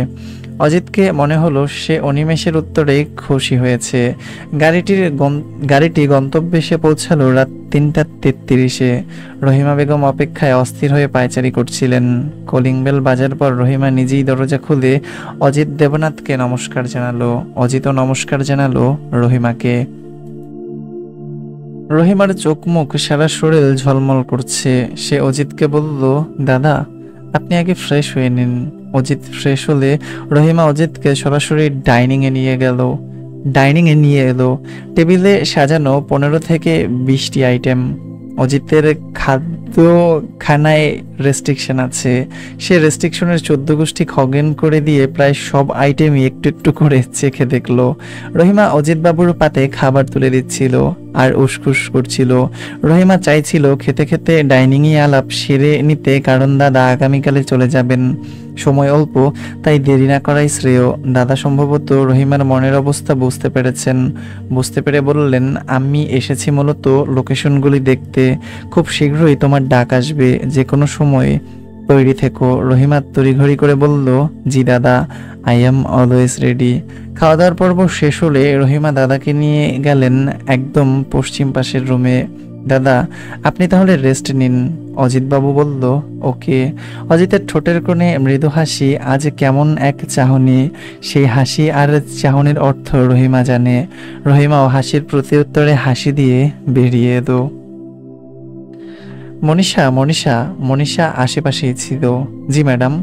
অজিতকে মনে হলো সে অনিমেষের উত্তরে খুশি হয়েছে। গাড়িটি গন্তব্যে এসে পৌঁছালো রাত 3:33-এ। রহিমা বেগম অপেক্ষায় অস্থির হয়ে পায়চারি করছিলেন। কলিং বেল বাজার পর রহিমা নিজেই দরজা খুলে অজিত দেবনাথকে নমস্কার জানালো। অজিতও নমস্কার জানালো রহিমাকে। রহিমার চোখ মুখ সারা শরীর ঝলমল করছে। সে অজিতকে বলল, দাদা আপনি আগে ফ্রেশ হয়ে নিন। অজিত ফ্রেশ হলে রহিমা অজিতকে সরাসরি ডাইনিং এ নিয়ে এলো। টেবিলে সাজানো 15 থেকে 20টি আইটেম। অজিতের খানায় রেস্ট্রিকশন আছে। সে রেস্ট্রিকশনের 14 গোষ্ঠী খগেন করে দিয়ে প্রায় সব আইটেমই একটু একটু করে চেখে দেখলো। রহিমা অজিত বাবুর পাতে খাবার তুলে দিচ্ছিল আর উসখুস করছিল। রহিমা চাইছিল খেতে খেতে ডাইনিংয়ে আলাপ সেরে নিতে, কারণ দাদা আগামীকালে চলে যাবেন। সময় অল্প, তাই দেরি না করাই শ্রেয়। দাদা সম্ভবত রহিমার মনের অবস্থা বুঝতে পেরেছেন। বুঝতে পেরে বললেন, আমি এসেছি মূলত লোকেশনগুলি দেখতে। খুব শীঘ্রই তোমার ডাক আসবে, যে কোনো সময় তৈরি থেকো। রহিমা তড়িঘড়ি করে বলল, জি দাদা, আই এম অলওয়েজ রেডি। খাওয়া দাওয়ার পর্ব শেষ হলে রহিমা দাদাকে নিয়ে গেলেন একদম পশ্চিম পাশের রুমে। দাদা আপনি তাহলে রেস্ট নিন। অজিতবাবু বলল, ওকে। অজিতের ঠোঁটের কোণে মৃদু হাসি, আজ কেমন এক চাহনি। সেই হাসি আর চাহনির অর্থ রহিমা জানে। রহিমাও হাসির প্রতি উত্তরে হাসি দিয়ে বেরিয়ে এলো। মনীষা আশেপাশেই ছিল। জি ম্যাডাম।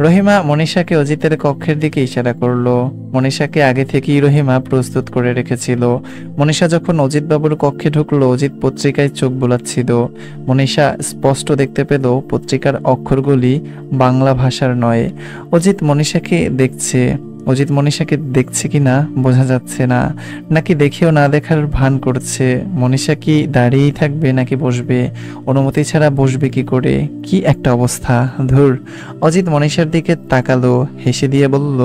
রহিমা মনীষাকে অজিতের কক্ষের দিকে ইশারা করলো। মনীষাকে আগে থেকেই রহিমা প্রস্তুত করে রেখেছিল। মনীষা যখন অজিতবাবুর কক্ষে ঢুকলো, অজিত পত্রিকায় চোখ বোলাচ্ছিল। মনীষা স্পষ্ট দেখতে পেল পত্রিকার অক্ষরগুলি বাংলা ভাষার নয়। অজিত মনীষাকে দেখছে কিনা বোঝা যাচ্ছে না, নাকি দেখেও না দেখার ভান করছে। মনীষা কি দাঁড়িয়েই থাকবে নাকি বসবে? অনুমতি ছাড়া বসবে কি করে? কি একটা অবস্থা, ধুর। অজিত মনীষার দিকে তাকালো, হেসে দিয়ে বলল,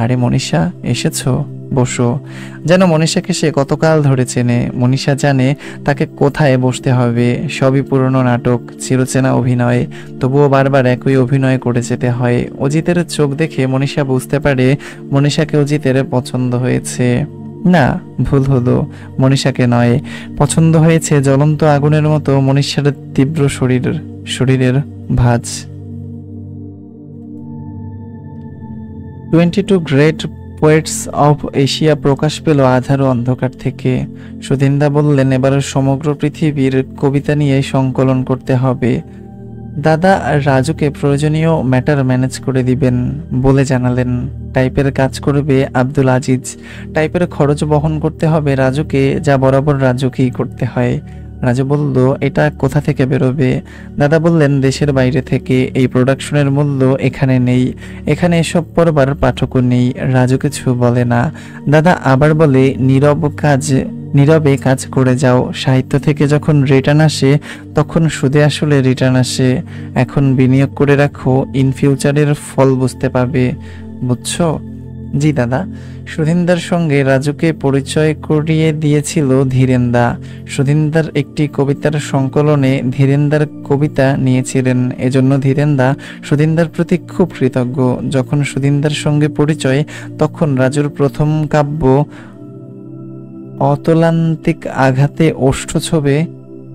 আরে মনীষা এসেছো, বসো। যেন মনীষাকে সে কতকাল ধরে চেনে। মনীষা জানে তাকে কোথায় বসতে হবে। সবই পুরনো নাটক, চিরচেনা অভিনয়, তবুও বারবার একই অভিনয় করে যেতে হয়। অজিতের চোখ দেখে মনীষা বুঝতে পারে মনীষাকে অজিতের পছন্দ হয়েছে। না, ভুল হলো, মনীষাকে নয়, পছন্দ হয়েছে জ্বলন্ত আগুনের মতো মনীষার তীব্র শরীরের ভাঁজ। 22 গ্রেট পোয়েটস অফ এশিয়া প্রকাশ পেল আধারো অন্ধকার থেকে। সুধীন্দা বললেন, এবার সমগ্র পৃথিবীর কবিতা নিয়ে সংকলন করতে হবে। দাদা রাজুকে প্রয়োজনীয় ম্যাটার ম্যানেজ করে দিবেন বলে জানালেন। টাইপের কাজ করবে আব্দুল আজিজ। টাইপের খরচ বহন করতে হবে রাজুকে, যা বরাবর রাজুকেই করতে হয়। রাজু বলল, এটা কোথা থেকে বেরোবে? দাদা বললেন, দেশের বাইরে থেকে। এই প্রোডাকশনের মূল্য এখানে নেই, এখানে এসব পড়বার পাঠকও নেই। রাজু কিছু বলে না। দাদা আবার বলে, নীরবে কাজ করে যাও। সাহিত্য থেকে যখন রিটার্ন আসে তখন সুদে আসলে রিটার্ন আসে। এখন বিনিয়োগ করে রাখো, ইন ফিউচারের ফল বুঝতে পাবে, বুঝছো? জি দাদা। সুধীন্দার সঙ্গে রাজুকে পরিচয় করিয়ে দিয়েছিল ধীরেন্দা। সুধীন্দার একটি কবিতার সংকলনে ধীরেন্দার কবিতা নিয়েছিলেন। এজন্য ধীরেন্দা সুধীন্দার প্রতি খুব কৃতজ্ঞ। যখন সুধীন্দার সঙ্গে পরিচয়, তখন রাজুর প্রথম কাব্য অতলান্তিক আঘাতে ওষ্ঠ ছোবে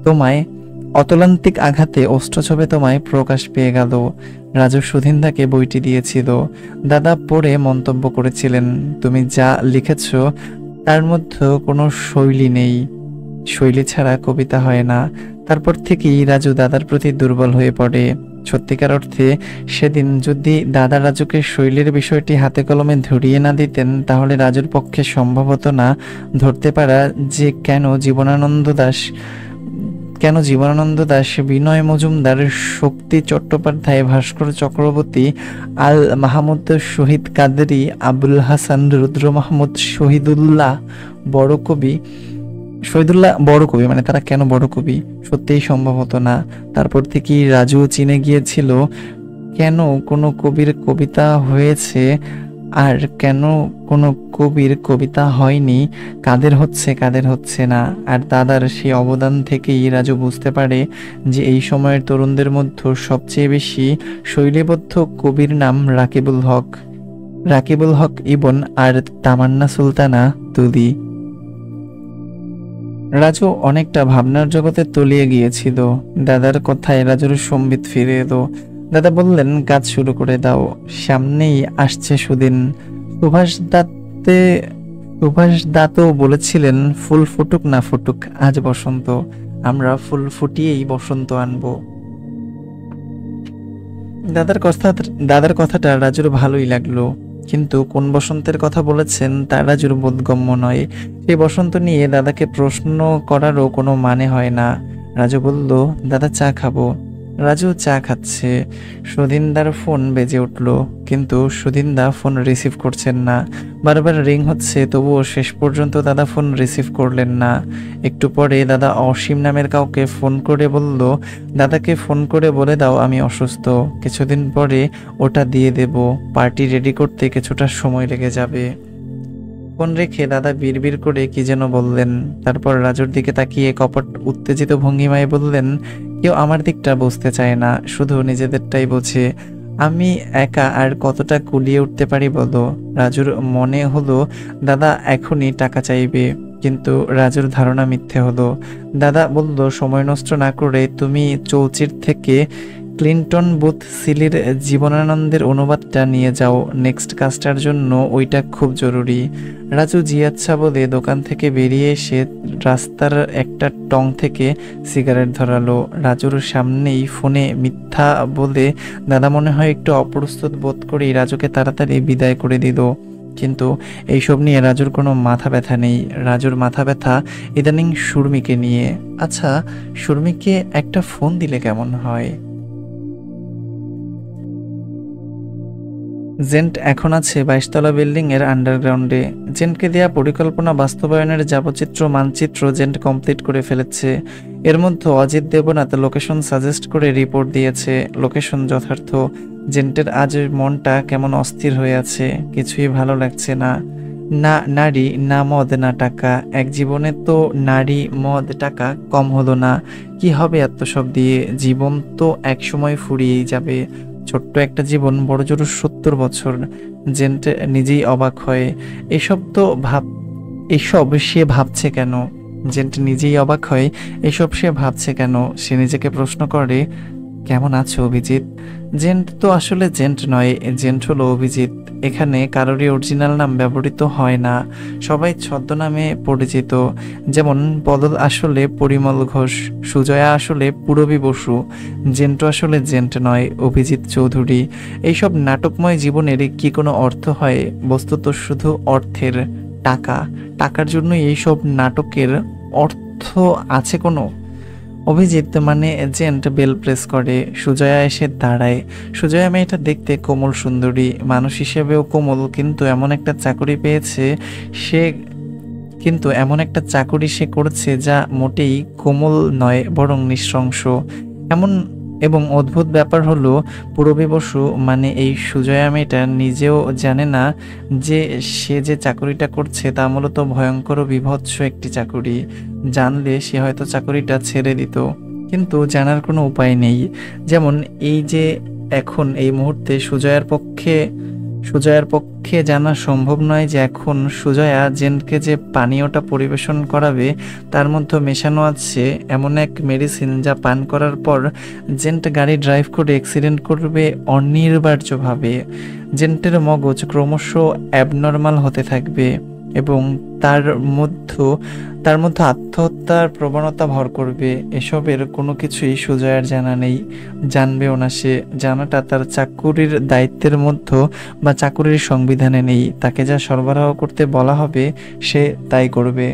তোমায় অতলান্তিক আঘাতে ওষ্ঠ্যছবে তোমায় প্রকাশ পেয়ে গেল। রাজু সুধিন্দাকে বইটি দিয়েছিল। দাদা পড়ে মন্তব্য করেছিলেন, তুমি যা লিখেছ তার মধ্যে কোনো শৈলী নেই, শৈলী ছাড়া কবিতা হয় না। তারপর থেকেই রাজু দাদার প্রতি দুর্বল হয়ে পড়ে। সত্যিকার অর্থে সেদিন যদি দাদা রাজুকে শৈলীর বিষয়টি হাতে কলমে ধরিয়ে না দিতেন, তাহলে রাজুর পক্ষে সম্ভব হতো না ধরতে পারা যে কেন জীবনানন্দ দাশ, বিনয় মজুমদার, শক্তি চট্টোপাধ্যায়, ভাস্কর চক্রবর্তী, আল মাহমুদ, শহীদ কাদেরী, আবুল হাসান, রুদ্র মাহমুদ, শহীদুল্লাহ বড় কবি, মানে তারা কেন বড় কবি, সত্যিই সম্ভব হতো না। তারপর থেকেই রাজু চিনে গিয়েছিল কেন কোনো কবির কবিতা হয়েছে আর কেন কোনো কবির কবিতা হয়নি, কাদের হচ্ছে না। আর দাদার সেই অবদান থেকেই রাজু বুঝতে পারে যে এই সময়ের তরুণদের মধ্যে সবচেয়ে বেশি শৈলীবদ্ধ কবির নাম রাকিবুল হক ইবন আর তামান্না সুলতানা তুলি। রাজু অনেকটা ভাবনার জগতে তলিয়ে গিয়েছিল। দাদার কথায় রাজুর সম্বিত ফিরে এলো। দাদা বললেন, কাজ শুরু করে দাও, সামনেই আসছে সুদিন। সুভাষ দাতও বলেছিলেন, ফুল ফুটুক না ফুটুক, আজ বসন্ত, আমরা ফুল ফুটিয়েই বসন্ত আনবো। দাদার কথাটা রাজুর ভালোই লাগলো, কিন্তু কোন বসন্তের কথা বলেছেন তা রাজুর বোধগম্য নয়। সেই বসন্ত নিয়ে দাদাকে প্রশ্ন করারও কোনো মানে হয় না। রাজু বলল, দাদা চা খাবো। রাজু চা খাচ্ছে। সুধিন্দার ফোন বেজে উঠল, কিন্তু সুধিন্দা ফোন রিসিভ করছেন না। বারবার রিং হচ্ছে, তবুও শেষ পর্যন্ত দাদা ফোন রিসিভ করলেন না। একটু পরে দাদা অসীম নামের কাউকে ফোন করে বলল, দাদাকে ফোন করে বলে দাও আমি অসুস্থ, কিছুদিন পরে ওটা দিয়ে দেব, পার্টি রেডি করতে কিছুটা সময় লেগে যাবে। ফোন রেখে দাদা বিড়বিড় করে কি যেন বললেন। তারপর রাজুর দিকে তাকিয়ে কপট উত্তেজিত ভঙ্গিমায় বললেন, কেউ আমার দিকটা বুঝতে চায় না, শুধু নিজেদেরটাই বোঝে। আমি একা আর কতটা কুলিয়ে উঠতে পারি বলো? রাজুর মনে হলো দাদা এখনই টাকা চাইবে, কিন্তু রাজুর ধারণা মিথ্যে হলো। দাদা বলল, সময় নষ্ট না করে তুমি চৌচির থেকে ক্লিন্টন বুথ সিলির জীবনানন্দের অনুবাদটা নিয়ে যাও, নেক্সট কাজটার জন্য ওইটা খুব জরুরি। রাজু জি আচ্ছা বলে দোকান থেকে বেরিয়ে এসে রাস্তার একটা টং থেকে সিগারেট ধরালো। রাজুর সামনেই ফোনে মিথ্যা বলে দাদা মনে হয় একটু অপ্রস্তুত বোধ করেই রাজুকে তাড়াতাড়ি বিদায় করে দিল। কিন্তু এইসব নিয়ে রাজুর কোনো মাথা ব্যথা নেই। রাজুর মাথা ব্যথা ইদানিং সুরমিকে নিয়ে। আচ্ছা, সুরমিকে একটা ফোন দিলে কেমন হয়? জেন্ট এখন আছে 22তলা বিল্ডিং এর আন্ডারগ্রাউন্ডে। জেন্টকে দেয়া পরিকল্পনা বাস্তবায়নের যাবচিত্র মানচিত্র জেন্ট কমপ্লিট করে ফেলেছে। এর মধ্যে অজিত দেবনাথ লোকেশন সাজেস্ট করে রিপোর্ট দিয়েছে, লোকেশন যথার্থ। জেন্টের আজ মনটা কেমন অস্থির হয়ে আছে, কিছুই ভালো লাগছে না। না নারী, না মদ, না টাকা, এক জীবনে তো নারী মদ টাকা কম হলো না। কি হবে এত সব দিয়ে? জীবন তো এক সময় ফুরিয়েই যাবে। ছোট্ট একটা জীবন, বড় জোর 70 বছর। জেন্ট নিজেই অবাক হয়। এসব সে ভাবছে কেন? জেন্ট নিজেই অবাক হয়, এসব সে ভাবছে কেন? সে নিজেকে প্রশ্ন করে, কেমন আছো অভিজিৎ? জেন্ট তো আসলে জেন্ট নয়, জেন্ট হলো অভিজিৎ। এখানে কারোরই অরিজিনাল নাম ব্যবহৃত হয় না, সবাই ছদ্মনামে পরিচিত। যেমন বদল আসলে পরিমল ঘোষ, সুজয়া আসলে পূরবী বসু, জেন্ট আসলে জেন্ট নয়, অভিজিৎ চৌধুরী। এইসব নাটকময় জীবনের কি কোনো অর্থ হয়? বস্তুত শুধু অর্থের, টাকার জন্য এইসব নাটকের অর্থ আছে কোনো? অভিজিৎ মানে জেন্ট বেল প্রেস করে, সুজয়া এসে দাঁড়ায়। সুজয়া মেয়েটা দেখতে কোমল সুন্দরী, মানুষ হিসেবেও কোমল, কিন্তু এমন একটা চাকুরি সে করেছে যা মোটেই কোমল নয়, বরং নৃশংস। এবং অদ্ভুত ব্যাপার হলো, পূরবী বসু মানে এই সুজয়া মেয়েটা নিজেও জানে না যে সে যে চাকুরিটা করছে তা মূলত ভয়ঙ্কর ও বীভৎস একটি চাকুরি। জানলে সে হয়তো চাকুরিটা ছেড়ে দিত, কিন্তু জানার কোনো উপায় নেই। যেমন এই যে এখন এই মুহূর্তে সুজয়ার পক্ষে জানা সম্ভব নয় যে এখন সুজয়া জেনকে যে পানীয়টা পরিবেশন করাবে তার মধ্যে মেশানো আছে এমন এক মেডিসিন যা পান করার পর জেন্ট গাড়ি ড্রাইভ করে অ্যাক্সিডেন্ট করবে অনিবার্যভাবে। জেন্টের মগজ ক্রমশ অ্যাবনর্মাল হতে থাকবে এবং তার মধ্যে আত্মহত্যার প্রবণতা ভর করবে। এসবের কোনো কিছুই সুজয়ার জানা নেই, জানবেও না সে। জানাটা তার চাকুরির দায়িত্বের মধ্যে বা চাকুরির সংবিধানে নেই। তাকে যা সরবরাহ করতে বলা হবে সে তাই করবে।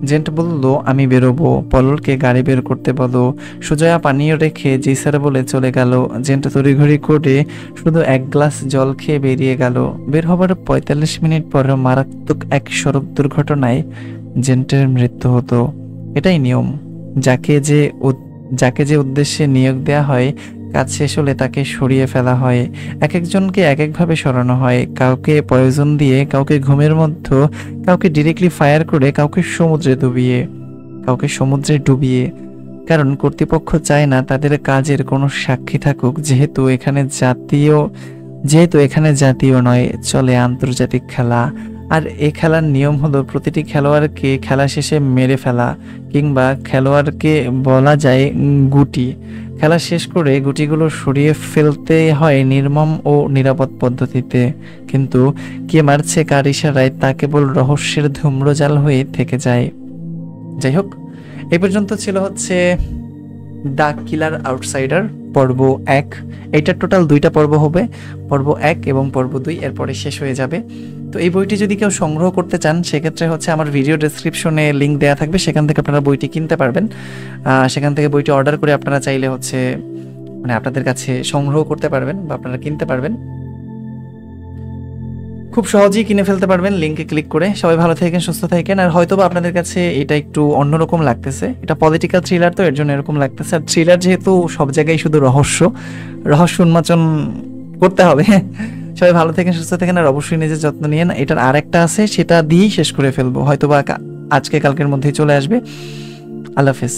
জেন্ট বলল, আমি বেরোবো, পললকে গাড়ি বের করতে বলো। সুজয়া পানীয় রেখে জি স্যার বলে চলে গেল। জেন্ট তড়িঘড়ি করে শুধু এক গ্লাস জল খেয়ে বেরিয়ে গেল। বের হবার 45 মিনিট পর মারাত্মক এক সড়ক দুর্ঘটনায় জেন্টের মৃত্যু হতো। এটাই নিয়ম। যাকে যে উদ্দেশ্যে নিয়োগ দেয়া হয়, কাজ শেষ হলে তাকে সরিয়ে ফেলা হয়। এক একজনকে এক একভাবে সরানো হয়। কাউকে পয়জন দিয়ে, কাউকে ঘুমের মধ্যে, কাউকে ডিরেক্টলি ফায়ার করে, কাউকে সমুদ্রে ডুবিয়ে। কারণ কর্তৃপক্ষ চায় না তাদের কাজের কোনো সাক্ষী থাকুক। যেহেতু এখানে জাতীয় নয়, চলে আন্তর্জাতিক খেলা। আর এই খেলার নিয়ম হলো প্রতিটি খেলোয়াড়কে খেলা শেষে মেরে ফেলা, কিংবা খেলোয়াড়কে বলা যায় গুটি। খেলা শেষ করে গুটিগুলো সরিয়ে ফেলতে হয় নির্মম ও নিরাপদ পদ্ধতিতে। কিন্তু কে মারছে কার ইশারায় তা কেবল রহস্যের ধূম্রজাল হয়ে থেকে যায়। যাই হোক, এই পর্যন্ত ছিল হচ্ছে দ্য কিলার আউটসাইডার পর্ব 1। এইটার টোটাল 2টা পর্ব হবে, পর্ব 1 এবং পর্ব 2, এরপরে শেষ হয়ে যাবে। তো এই বইটি যদি কেউ সংগ্রহ করতে চান, সেক্ষেত্রে হচ্ছে আমার ভিডিও ডেসক্রিপশনে লিঙ্ক দেওয়া থাকবে, সেখান থেকে আপনারা বইটি কিনতে পারবেন। সেখান থেকে বইটি অর্ডার করে আপনারা চাইলে হচ্ছে মানে আপনাদের কাছে সংগ্রহ করতে পারবেন বা আপনারা কিনতে পারবেন, খুব সহজেই কিনে ফেলতে পারবেন লিঙ্কে ক্লিক করে। সবাই ভালো থাকেন, সুস্থ থাকেন। আর হয়তোবা আপনাদের কাছে এটা একটু অন্যরকম লাগতেছে, এটা পলিটিক্যাল থ্রিলার, তো এর জন্য এরকম লাগতেছে। আর থ্রিলার যেহেতু সব জায়গায় শুধু রহস্য উন্মোচন করতে হবে। সবাই ভালো থাকেন, সুস্থ থাকেন, আর অবশ্যই নিজের যত্ন নিয়েন। এটার আরেকটা আছে, সেটা দিয়েই শেষ করে ফেলবো, হয়তোবা আজকে কালকের মধ্যেই চলে আসবে। আল্লাহ হাফেজ।